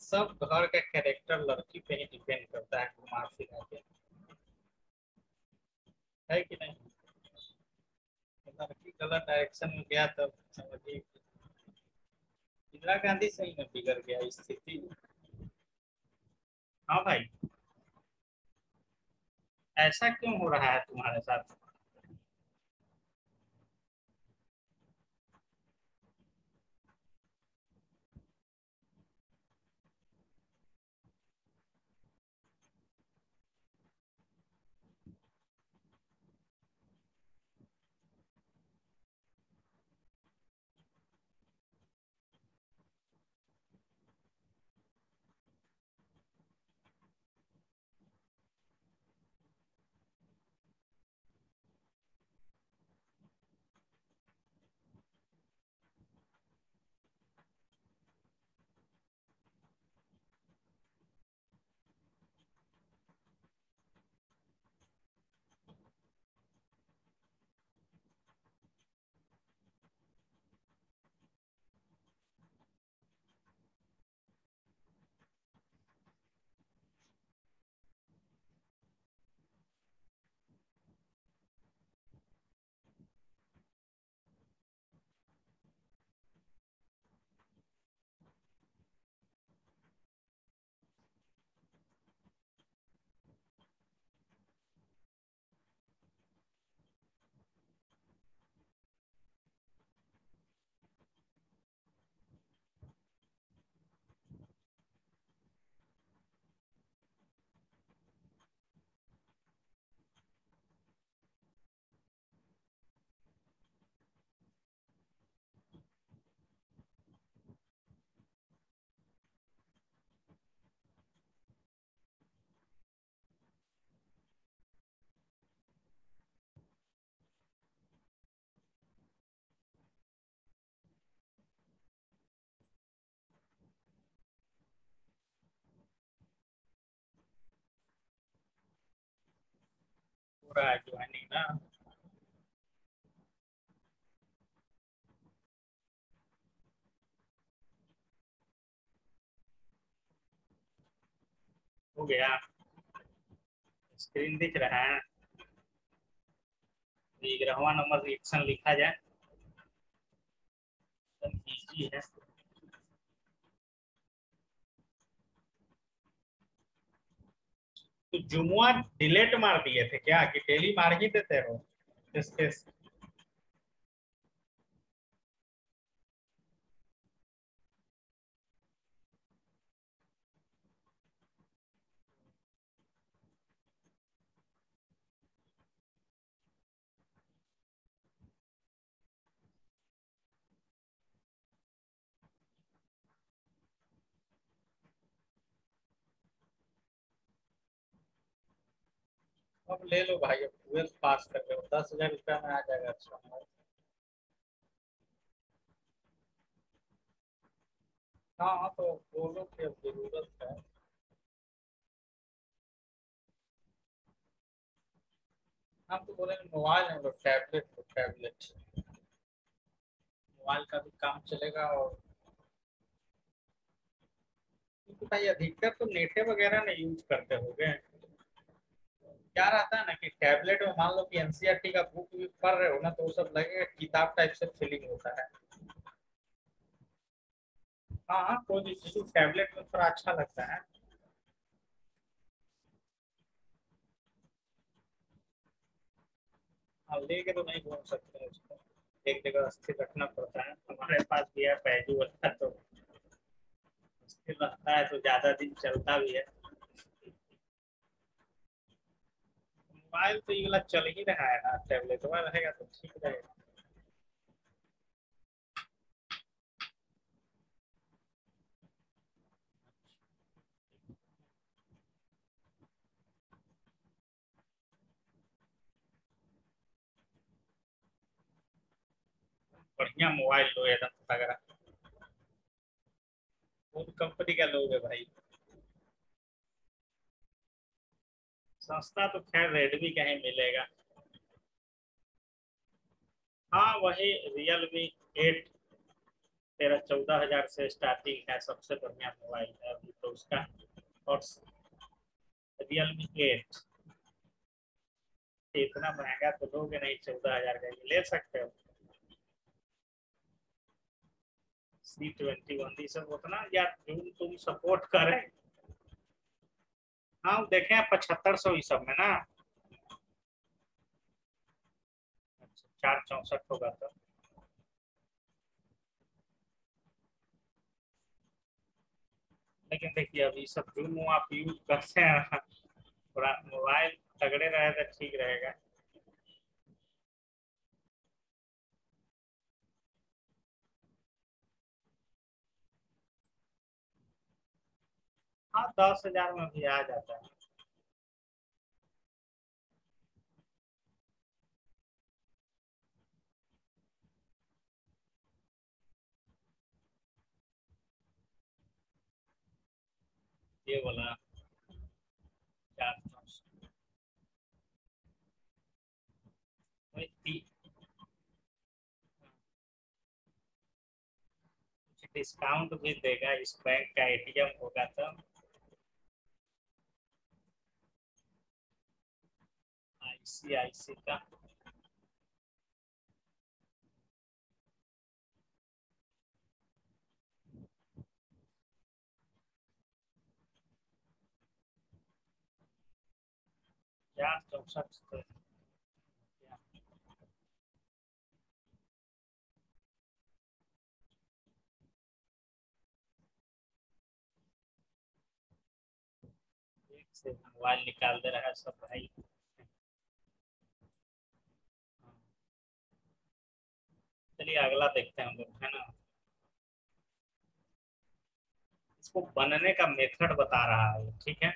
A: सब घर का कैरेक्टर लड़की पे ही डिपेंड करता है, घुमा फिरा के, है कि नहीं। लड़की गलत डायरेक्शन में गया तब समझिए, इंदिरा गांधी से ही न बिगड़ गया स्थिति। हाँ भाई, ऐसा क्यों हो रहा है तुम्हारे साथ? रहा है ज्वाइनिंग ना। हो गया, स्क्रीन दिख रहा है। 11वां नंबर रिएक्शन लिखा जाए, इजी है। तो जुमुआ डिलेट मार दिए थे क्या, कि डेली मार ही देते हो स्पेस? अब ले लो भाई, अब 12th पास कर रहे हो, 10,000 रुपया में आ जाएगा अच्छा। हाँ हाँ, तो बोलो कि अब जरूरत है। हम तो बोले मोबाइल है, तो टैबलेट, तो टैबलेट मोबाइल का भी काम चलेगा। और क्योंकि भाई अधिकतर तो नेटे वगैरह नहीं यूज करते होगे। क्या रहता है ना कि टैबलेट में मान लो कि एनसीईआरटी का बुक भी पढ़ रहे हो ना, तो वो सब लगेगा किताब टाइप से फीलिंग होता है। हाँ हाँ, कोई भी चीज टैबलेट में थोड़ा अच्छा लगता है। हाँ, लेके तो नहीं घूम सकते उसको, एक जगह स्थिर रखना पड़ता है। हमारे पास भी है बैजू वाला, तो स्थिर रखता है तो ज्यादा दिन चलता भी है। मोबाइल तो ये वाला चल ही रहा है ना, टैबलेट वाला रहेगा तो ठीक रहेगा। बढ़िया मोबाइल लो एकदम तगड़ा। कौन कंपनी का लोगे भाई? सस्ता तो खैर रेडमी का ही मिलेगा। हाँ, वही रियलमी 8 13-14 हजार से स्टार्टिंग है, सबसे बढ़िया मोबाइल है अभी तो उसका। और रियलमी 8 इतना महंगा तो लोगे नहीं, 14 हजार का ये ले सकते हो। C21 ये सब उतना या तुम सपोर्ट करें। हाँ देखे हैं 7500 इस सब में ना। अच्छा, 464 होगा तो। लेकिन देखिए अभी सब जो आप यूज करते हैं ना, थोड़ा मोबाइल तगड़े रहे तो ठीक रहेगा। हाँ, 10,000 में भी आ जाता है। ये बोला 464, कुछ डिस्काउंट भी देगा, इस बैंक का एटीएम होगा तो। ICICI का 464। एक से मोबाइल निकाल दे रहा है सब भाई। चलिए अगला देखते हैं हम लोग, है ना। इसको बनने का मेथड बता रहा है, ठीक है।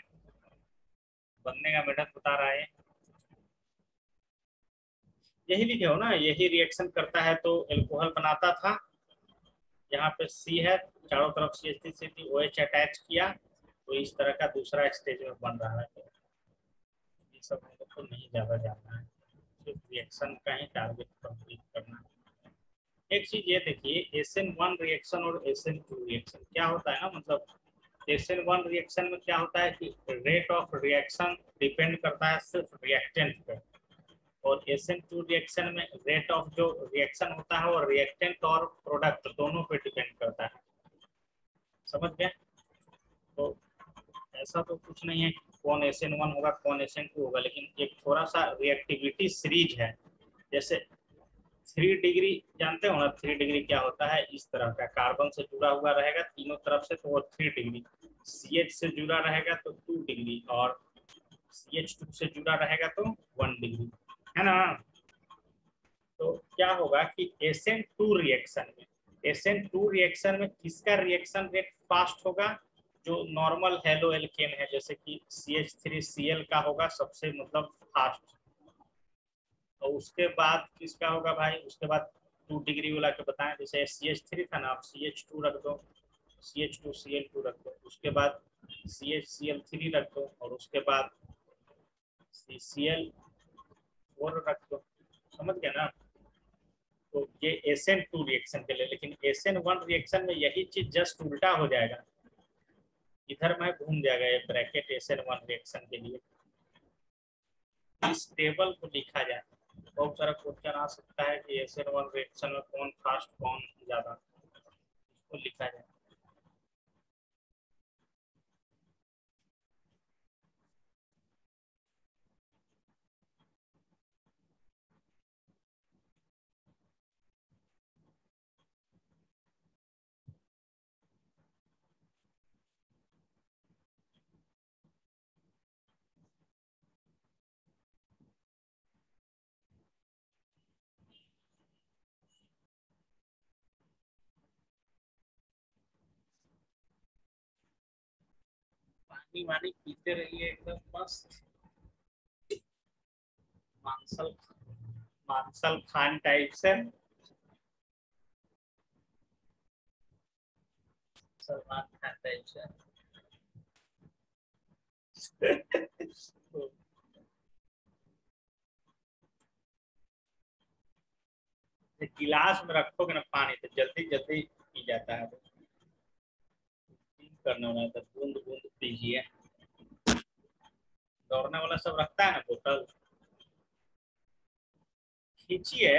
A: बनने का मेथड बता रहा है, यही लिखे हो ना, यही रिएक्शन करता है तो एल्कोहल बनाता था। यहाँ पे सी है, चारों तरफ CH3 CH3 OH अटैच किया, तो इस तरह का दूसरा स्टेज में बन रहा है। सब मेरे को नहीं ज़्यादा जानना है, सिर्फ रिएक्शन का ही टारगेट कंप्लीट करना है। एक चीज ये देखिए, SN1 रिएक्शन और SN2 रिएक्शन क्या होता है ना, मतलब SN1 रिएक्शन में क्या होता है कि रेट ऑफ रिएक्शन डिपेंड करता है सिर्फ रिएक्टेंट पे, और SN2 रिएक्शन में रेट ऑफ जो रिएक्शन होता है वो रिएक्टेंट और प्रोडक्ट दोनों पे डिपेंड करता है। समझ गए? तो ऐसा तो कुछ नहीं है कौन SN1 होगा कौन SN2 होगा, लेकिन एक थोड़ा सा रिएक्टिविटी सीरीज है। जैसे 3 डिग्री जानते हो ना, 3 डिग्री क्या होता है, इस तरह का कार्बन से जुड़ा हुआ रहेगा तीनों तरफ से तो वो 3 डिग्री, CH से जुड़ा रहेगा तो 2 डिग्री, और CH2 से जुड़ा रहेगा तो 1 डिग्री, है ना। तो क्या होगा कि SN2 रिएक्शन में किसका रिएक्शन रेट फास्ट होगा, जो नॉर्मल हेलो एल्केन है जैसे कि CH3Cl का होगा सबसे मतलब फास्ट, और उसके बाद किसका होगा भाई, उसके बाद 2 डिग्री वाला के बताएं, जैसे CH3 था ना, आप CH2 रख दो, CH2Cl2 रख दो, उसके बाद CHCl3 रख दो, और उसके बाद CCl4 रख दो। समझ गया ना। तो ये SN2 रिएक्शन के लिए, लेकिन SN1 रिएक्शन में यही चीज जस्ट उल्टा हो जाएगा, इधर में घूम जाएगा ये ब्रैकेट SN1 रिएक्शन के लिए। इस टेबल को लिखा जाए, बहुत सारा क्वेश्चन आ सकता है कि SN1 रिएक्शन में कौन फास्ट कौन ज्यादा, इसको लिखा जाए। पानी वानी पीते रहिए एकदम मस्त, मांसल मांसल खान टाइप से, सलमान खान टाइप से। तो गिलास में रखोगे ना पानी तो जल्दी जल्दी पी जाता है, करने वाला तो बूंद बूंद पीजिए। दौड़ने वाला सब रखता है ना बोतल, खींचिए।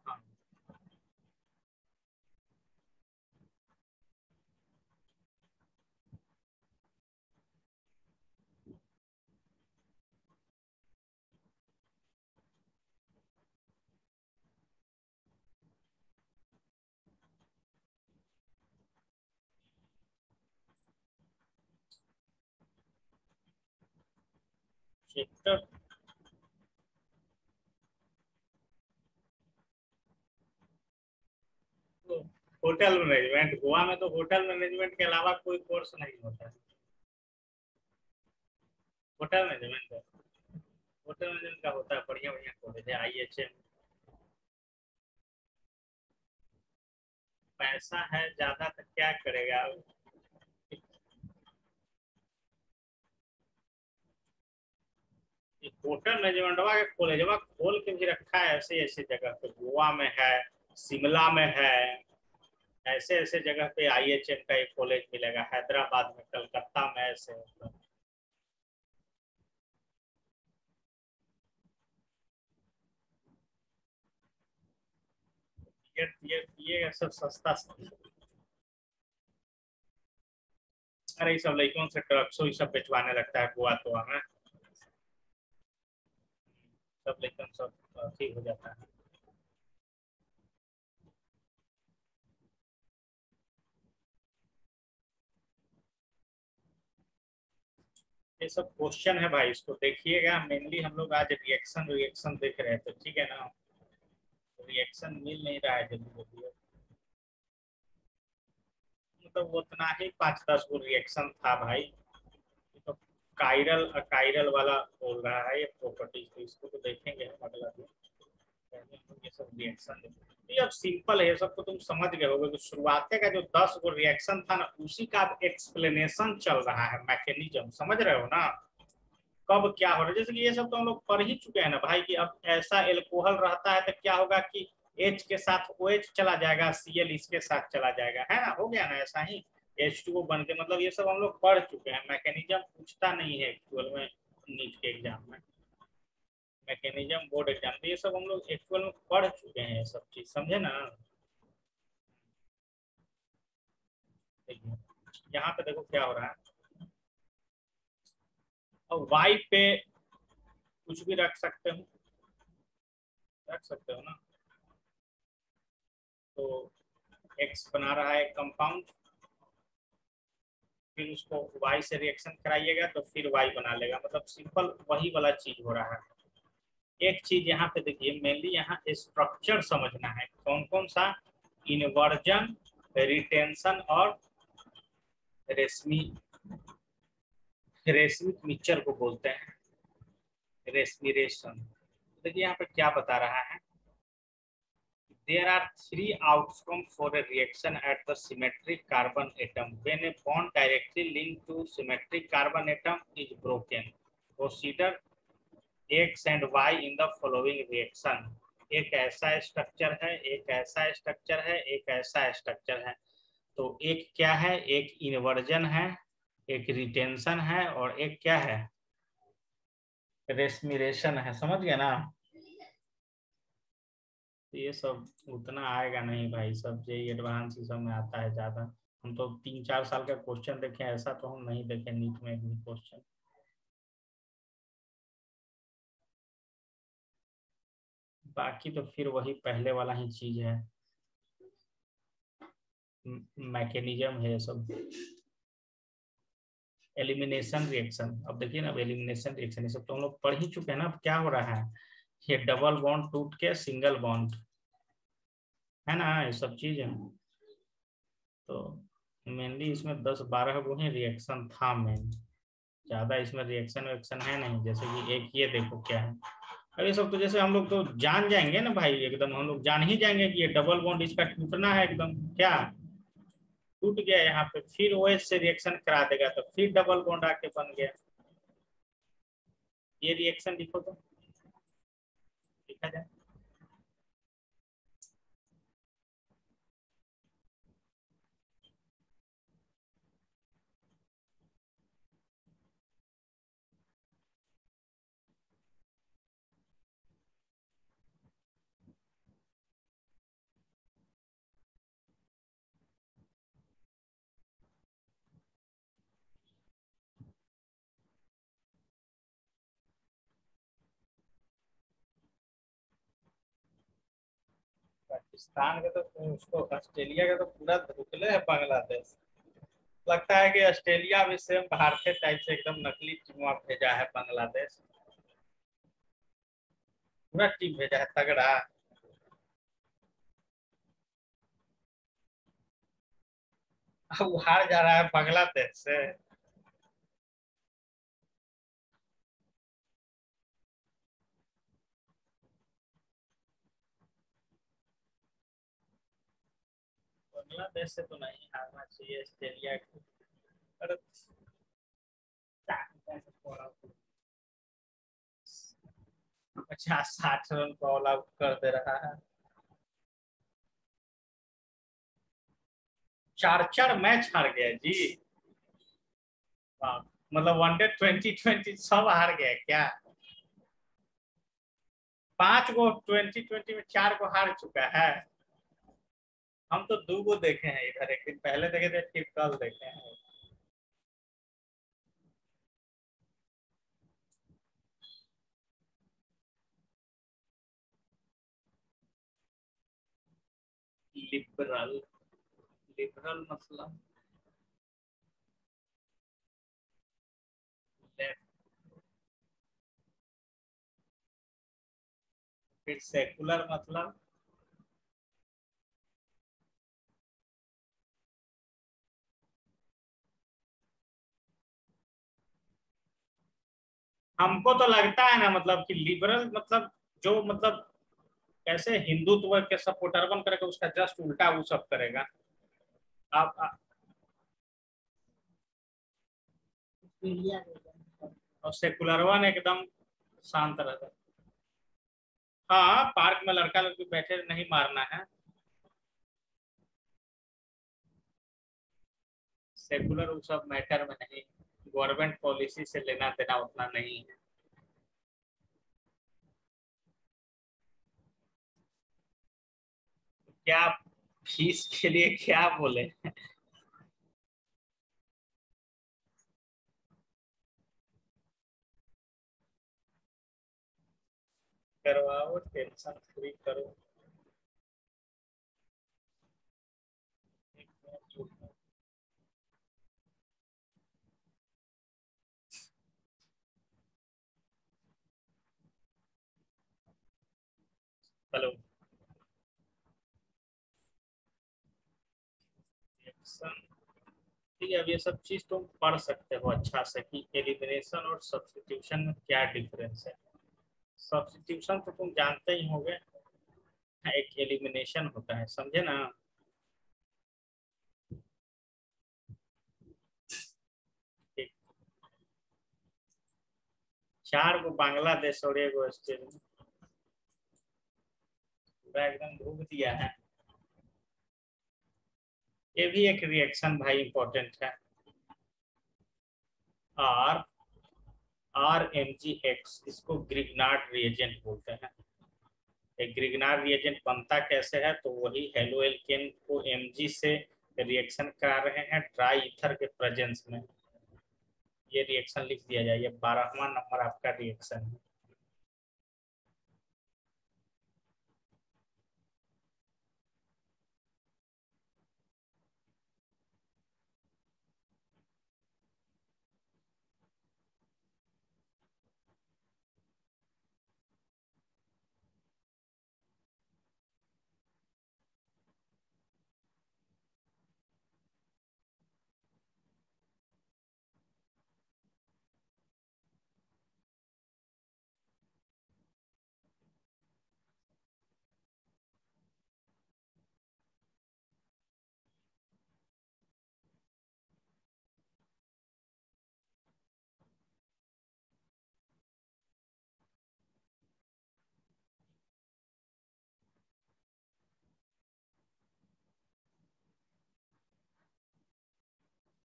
A: हाँ, सेक्टर तो होटल मैनेजमेंट, गोवा में तो होटल मैनेजमेंट के अलावा कोई कोर्स नहीं होता है। होटल मैनेजमेंट है, होटल मैनेजमेंट का होता है, बढ़िया बढ़िया कॉलेज है, IHM। पैसा है ज्यादा तो क्या करेगा। होटल मैनेजमेंटवा के कॉलेजवा खोल के भी रखा है ऐसे ऐसे जगह पे, गोवा में है, शिमला में है, ऐसे ऐसे जगह पे IHM का एक कॉलेज मिलेगा, हैदराबाद में, कलकत्ता में, ऐसे मतलब। ये सब सस्ता सस्ता। अरे ये सब लड़कियों से ड्रग्सो ये सब बेचवाने लगता है गोवा तो हमें, सब लेकिन सब ठीक हो जाता है। ये सब क्वेश्चन है भाई, इसको देखिएगा, मेनली हम लोग आज रिएक्शन रिएक्शन देख रहे थे, ठीक है ना। रिएक्शन मिल नहीं रहा है जल्दी जल्दी, मतलब उतना ही 5-10 गो रिएक्शन था भाई। तो कायरल अकायरल वाला बोल रहा है ये प्रॉपर्टी, तो इसको तो देखेंगे हम अगला दिन, पहले हम लोग ये सब रिएक्शन देखेंगे। ये अब सिंपल है, ये सब तो तुम समझ गए होगे। तो शुरुआत का जो 10 गो रिएक्शन था ना, उसी का अब एक्सप्लेनेशन चल रहा है, मैकेनिज्म, समझ रहे हो ना, कब क्या हो रहा है। जैसे कि ये सब तो हम लोग पढ़ ही चुके हैं ना भाई, कि अब ऐसा एल्कोहल रहता है तो क्या होगा कि H के साथ OH चला जाएगा, Cl इसके साथ चला जाएगा, है ना, हो गया ना ऐसा ही, H2O बन के, मतलब ये सब हम लोग पढ़ चुके हैं। मैकेनिज्म पूछता नहीं है एक्चुअल में नीट के एग्जाम में, मैकेनिज्म बोर्ड एग्जाम में, ये सब हम लोग एक्चुअल में पढ़ चुके हैं, ये सब चीज समझे ना। देखिए यहाँ पे देखो क्या हो रहा है, और y पे कुछ भी रख सकते हो, रख सकते हो ना। तो x बना रहा है कंपाउंड, फिर उसको y से रिएक्शन कराइएगा तो फिर y बना लेगा, मतलब सिंपल वही वाला चीज हो रहा है। एक चीज यहाँ पे देखिए, मेनली यहाँ स्ट्रक्चर समझना है, कौन कौन सा, इन्वर्जन, रिटेंशन और रेशमी, रेशमिक मिक्सचर को बोलते हैं रेस्पिरेशन। देखिए यहाँ पे क्या बता रहा है, there are three outcomes for a reaction at the symmetric carbon atom when a bond directly linked to symmetric carbon atom is broken. Consider x and y in the following reaction. एक ऐसा स्ट्रक्चर है, एक ऐसा स्ट्रक्चर है, एक ऐसा स्ट्रक्चर है। तो एक क्या है, एक इन्वर्जन है, एक रिटेंशन है, और एक क्या है, रेस्पिरेशन है, समझ गए ना। तो ये सब उतना आएगा नहीं भाई, सब यही एडवांस ही सब में आता है ज्यादा। हम तो 3-4 साल का क्वेश्चन देखे, ऐसा तो हम नहीं देखे नीट में भी क्वेश्चन। बाकी तो फिर वही पहले वाला ही चीज है, मैकेनिज्म है सब। एलिमिनेशन रिएक्शन, अब देखिए ना, एलिमिनेशन रिएक्शन ये सब तो हम लोग पढ़ ही चुके हैं ना। अब क्या हो रहा है, ये डबल बॉन्ड टूट के सिंगल बॉन्ड, है ना, ये सब चीज है। तो मेनली इसमें 10-12 गो ही रिएक्शन था मेन, ज्यादा इसमें रिएक्शन वेक्शन है नहीं। जैसे कि एक ये देखो क्या है, अब ये सब तो जैसे हम लोग तो जान जाएंगे ना भाई, एकदम हम लोग जान ही जाएंगे कि ये डबल बॉन्ड इसका टूटना है एकदम, क्या टूट गया यहाँ पे, फिर OH से रिएक्शन करा देगा तो फिर डबल बॉन्ड आके बन गया। ये रिएक्शन लिखो तो, लिखा जाए। पाकिस्तान का तो, उसको ऑस्ट्रेलिया का तो पूरा धुकले है बांग्लादेश। लगता है कि ऑस्ट्रेलिया भी सेम भारतीय टाइप से एकदम नकली टीम भेजा है बांग्लादेश, पूरा टीम भेजा है तगड़ा। अब वो हार जा रहा है बांग्लादेश से। बांग्लादेश से तो नहीं हारना चाहिए ऑस्ट्रेलिया को। अरे 50-60 रन को ऑल आउट कर दे रहा है। 4-4 मैच हार गया जी। वाह, मतलब वनडे 2020 सब हार गया क्या। 5 गो 2020 में 4 को हार चुका है। हम तो 2 गो देखे हैं इधर, एक दिन पहले देखे थे, फिर कल देखे हैं। लिबरल, लिबरल मतलब लेफ्ट, फिर सेकुलर मतलब, हमको तो लगता है ना, मतलब कि लिबरल मतलब जो मतलब कैसे हिंदुत्व के सपोर्टर बन करेगा, उसका जस्ट उल्टा वो सब करेगा। आप और सेकुलर वन एकदम शांत रहता है। हाँ, पार्क में लड़का लड़की बैठे नहीं मारना है। सेकुलर वो सब मैटर में नहीं, गवर्नमेंट पॉलिसी से लेना देना उतना नहीं है। क्या फीस के लिए क्या बोले? करवाओ, टेंशन फ्री करो। हेलो। ठीक है, अब ये सब चीज तुम पढ़ सकते हो अच्छा से कि एलिमिनेशन और सब्स्टिट्यूशन में क्या डिफरेंस है। सब्स्टिट्यूशन तो तुम जानते ही होंगे, एक एलिमिनेशन होता है, समझे ना। एक, 4 गो बांग्लादेश और 1 गो ऑस्ट्रेलिया, पूरा एकदम घूम दिया है। ये भी एक रिएक्शन भाई इंपॉर्टेंट है। R R M G X, इसको ग्रिग्नार्ड रिएजेंट बोलते हैं। एक ग्रिग्नार्ड रिएजेंट बनता कैसे है, तो वही हेलो एल्केन को एमजी से रिएक्शन करा रहे हैं ड्राई ईथर के प्रेजेंस में। ये रिएक्शन लिख दिया जाए, ये 12वां नंबर आपका रिएक्शन है।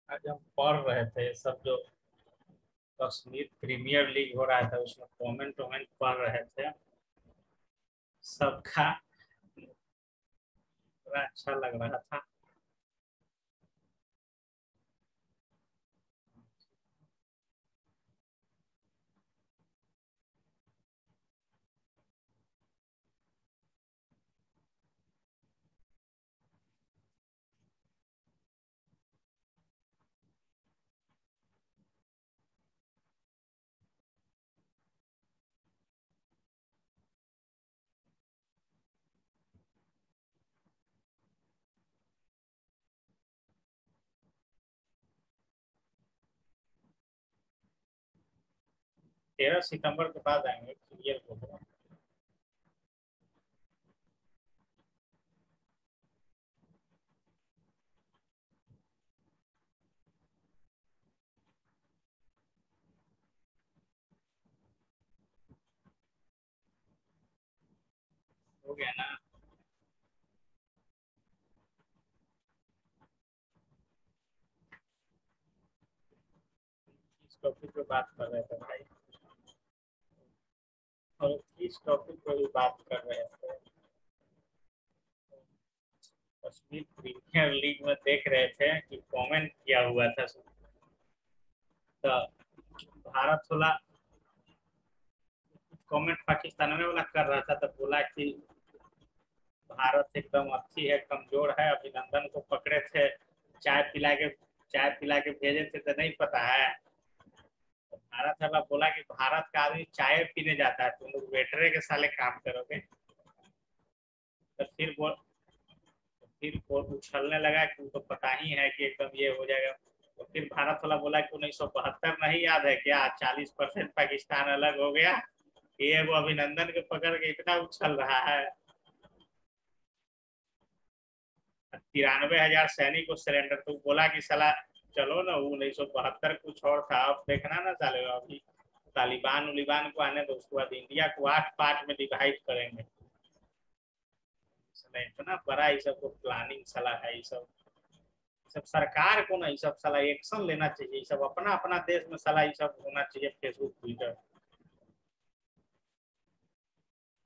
A: आज हम पढ़ रहे थे सब जो कश्मीर प्रीमियर लीग हो रहा था, उसमें कमेंट वमेंट पढ़ रहे थे सबका, बड़ा अच्छा लग रहा था। 13 सितंबर के बाद आएंगे, क्लियर बोल रहा हूँ। हो गया ना। इस टॉपिक पे बात कर रहे थे भाई, और इस टॉपिक पे भी बात कर रहे थे। कश्मीर प्रीमियर लीग में देख रहे थे कि कमेंट किया हुआ था, तो भारत वाला कमेंट पाकिस्तान में वाला कर रहा था, तो बोला कि भारत एकदम अच्छी है, कमजोर है, अभिनंदन को पकड़े थे, चाय पिला के चाय पिला के भेजे थे, तो नहीं पता है। तो भारत वाला बोला कि भारत का आदमी चाय पीने जाता है, तुम लोग वेटरे के साले काम करोगे। तो फिर वो उछलने लगा कि उनको पता ही है कि एकदम ये हो जाएगा। तो फिर भारत वाला बोला कि 1972 नहीं याद है क्या, 40% पाकिस्तान अलग हो गया, ये वो अभिनंदन के पकड़ के इतना उछल रहा है। 93,000 सैनिक को सरेंडर, तो बोला कि साला चलो ना, 1972 कुछ और था, अब देखना ना साले, अभी तालिबान उलिबान को आने दो, उसके बाद इंडिया को 8 पार्ट में डिवाइड करेंगे। इतना बड़ा ये सब प्लानिंग साला है, ये सब सब सरकार को ना ये सब साला एक्शन लेना चाहिए, ये सब अपना अपना देश में साला ये सब होना चाहिए, फेसबुक ट्विटर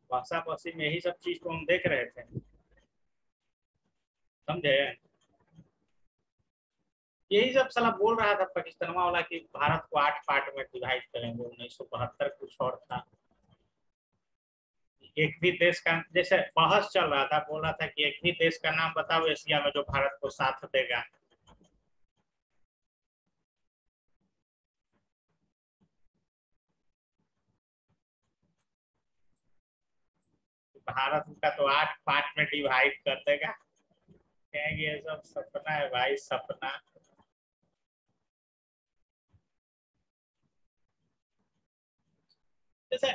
A: भाषा बसी में यही सब चीज को हम देख रहे थे, समझे। यही सब साला बोल रहा था पाकिस्तान वाला कि भारत को 8 पार्ट में डिवाइड करेंगे, 1972 कुछ और था। एक भी देश का, जैसे बहस चल रहा था, बोल रहा था कि एक भी देश का नाम बताओ एशिया में जो भारत को साथ देगा। भारत का तो 8 पार्ट में डिवाइड कर देगा, कहेंगे ये सब सपना है भाई, सपना। जैसे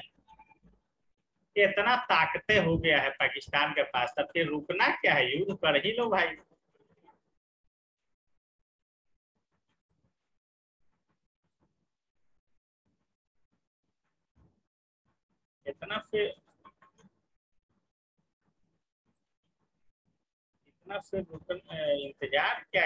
A: इतना ताकतें हो गया है पाकिस्तान के पास, तब फिर रुकना क्या है, युद्ध कर ही लो भाई। इतना फिर इतना फिर रुकन इंतजार क्या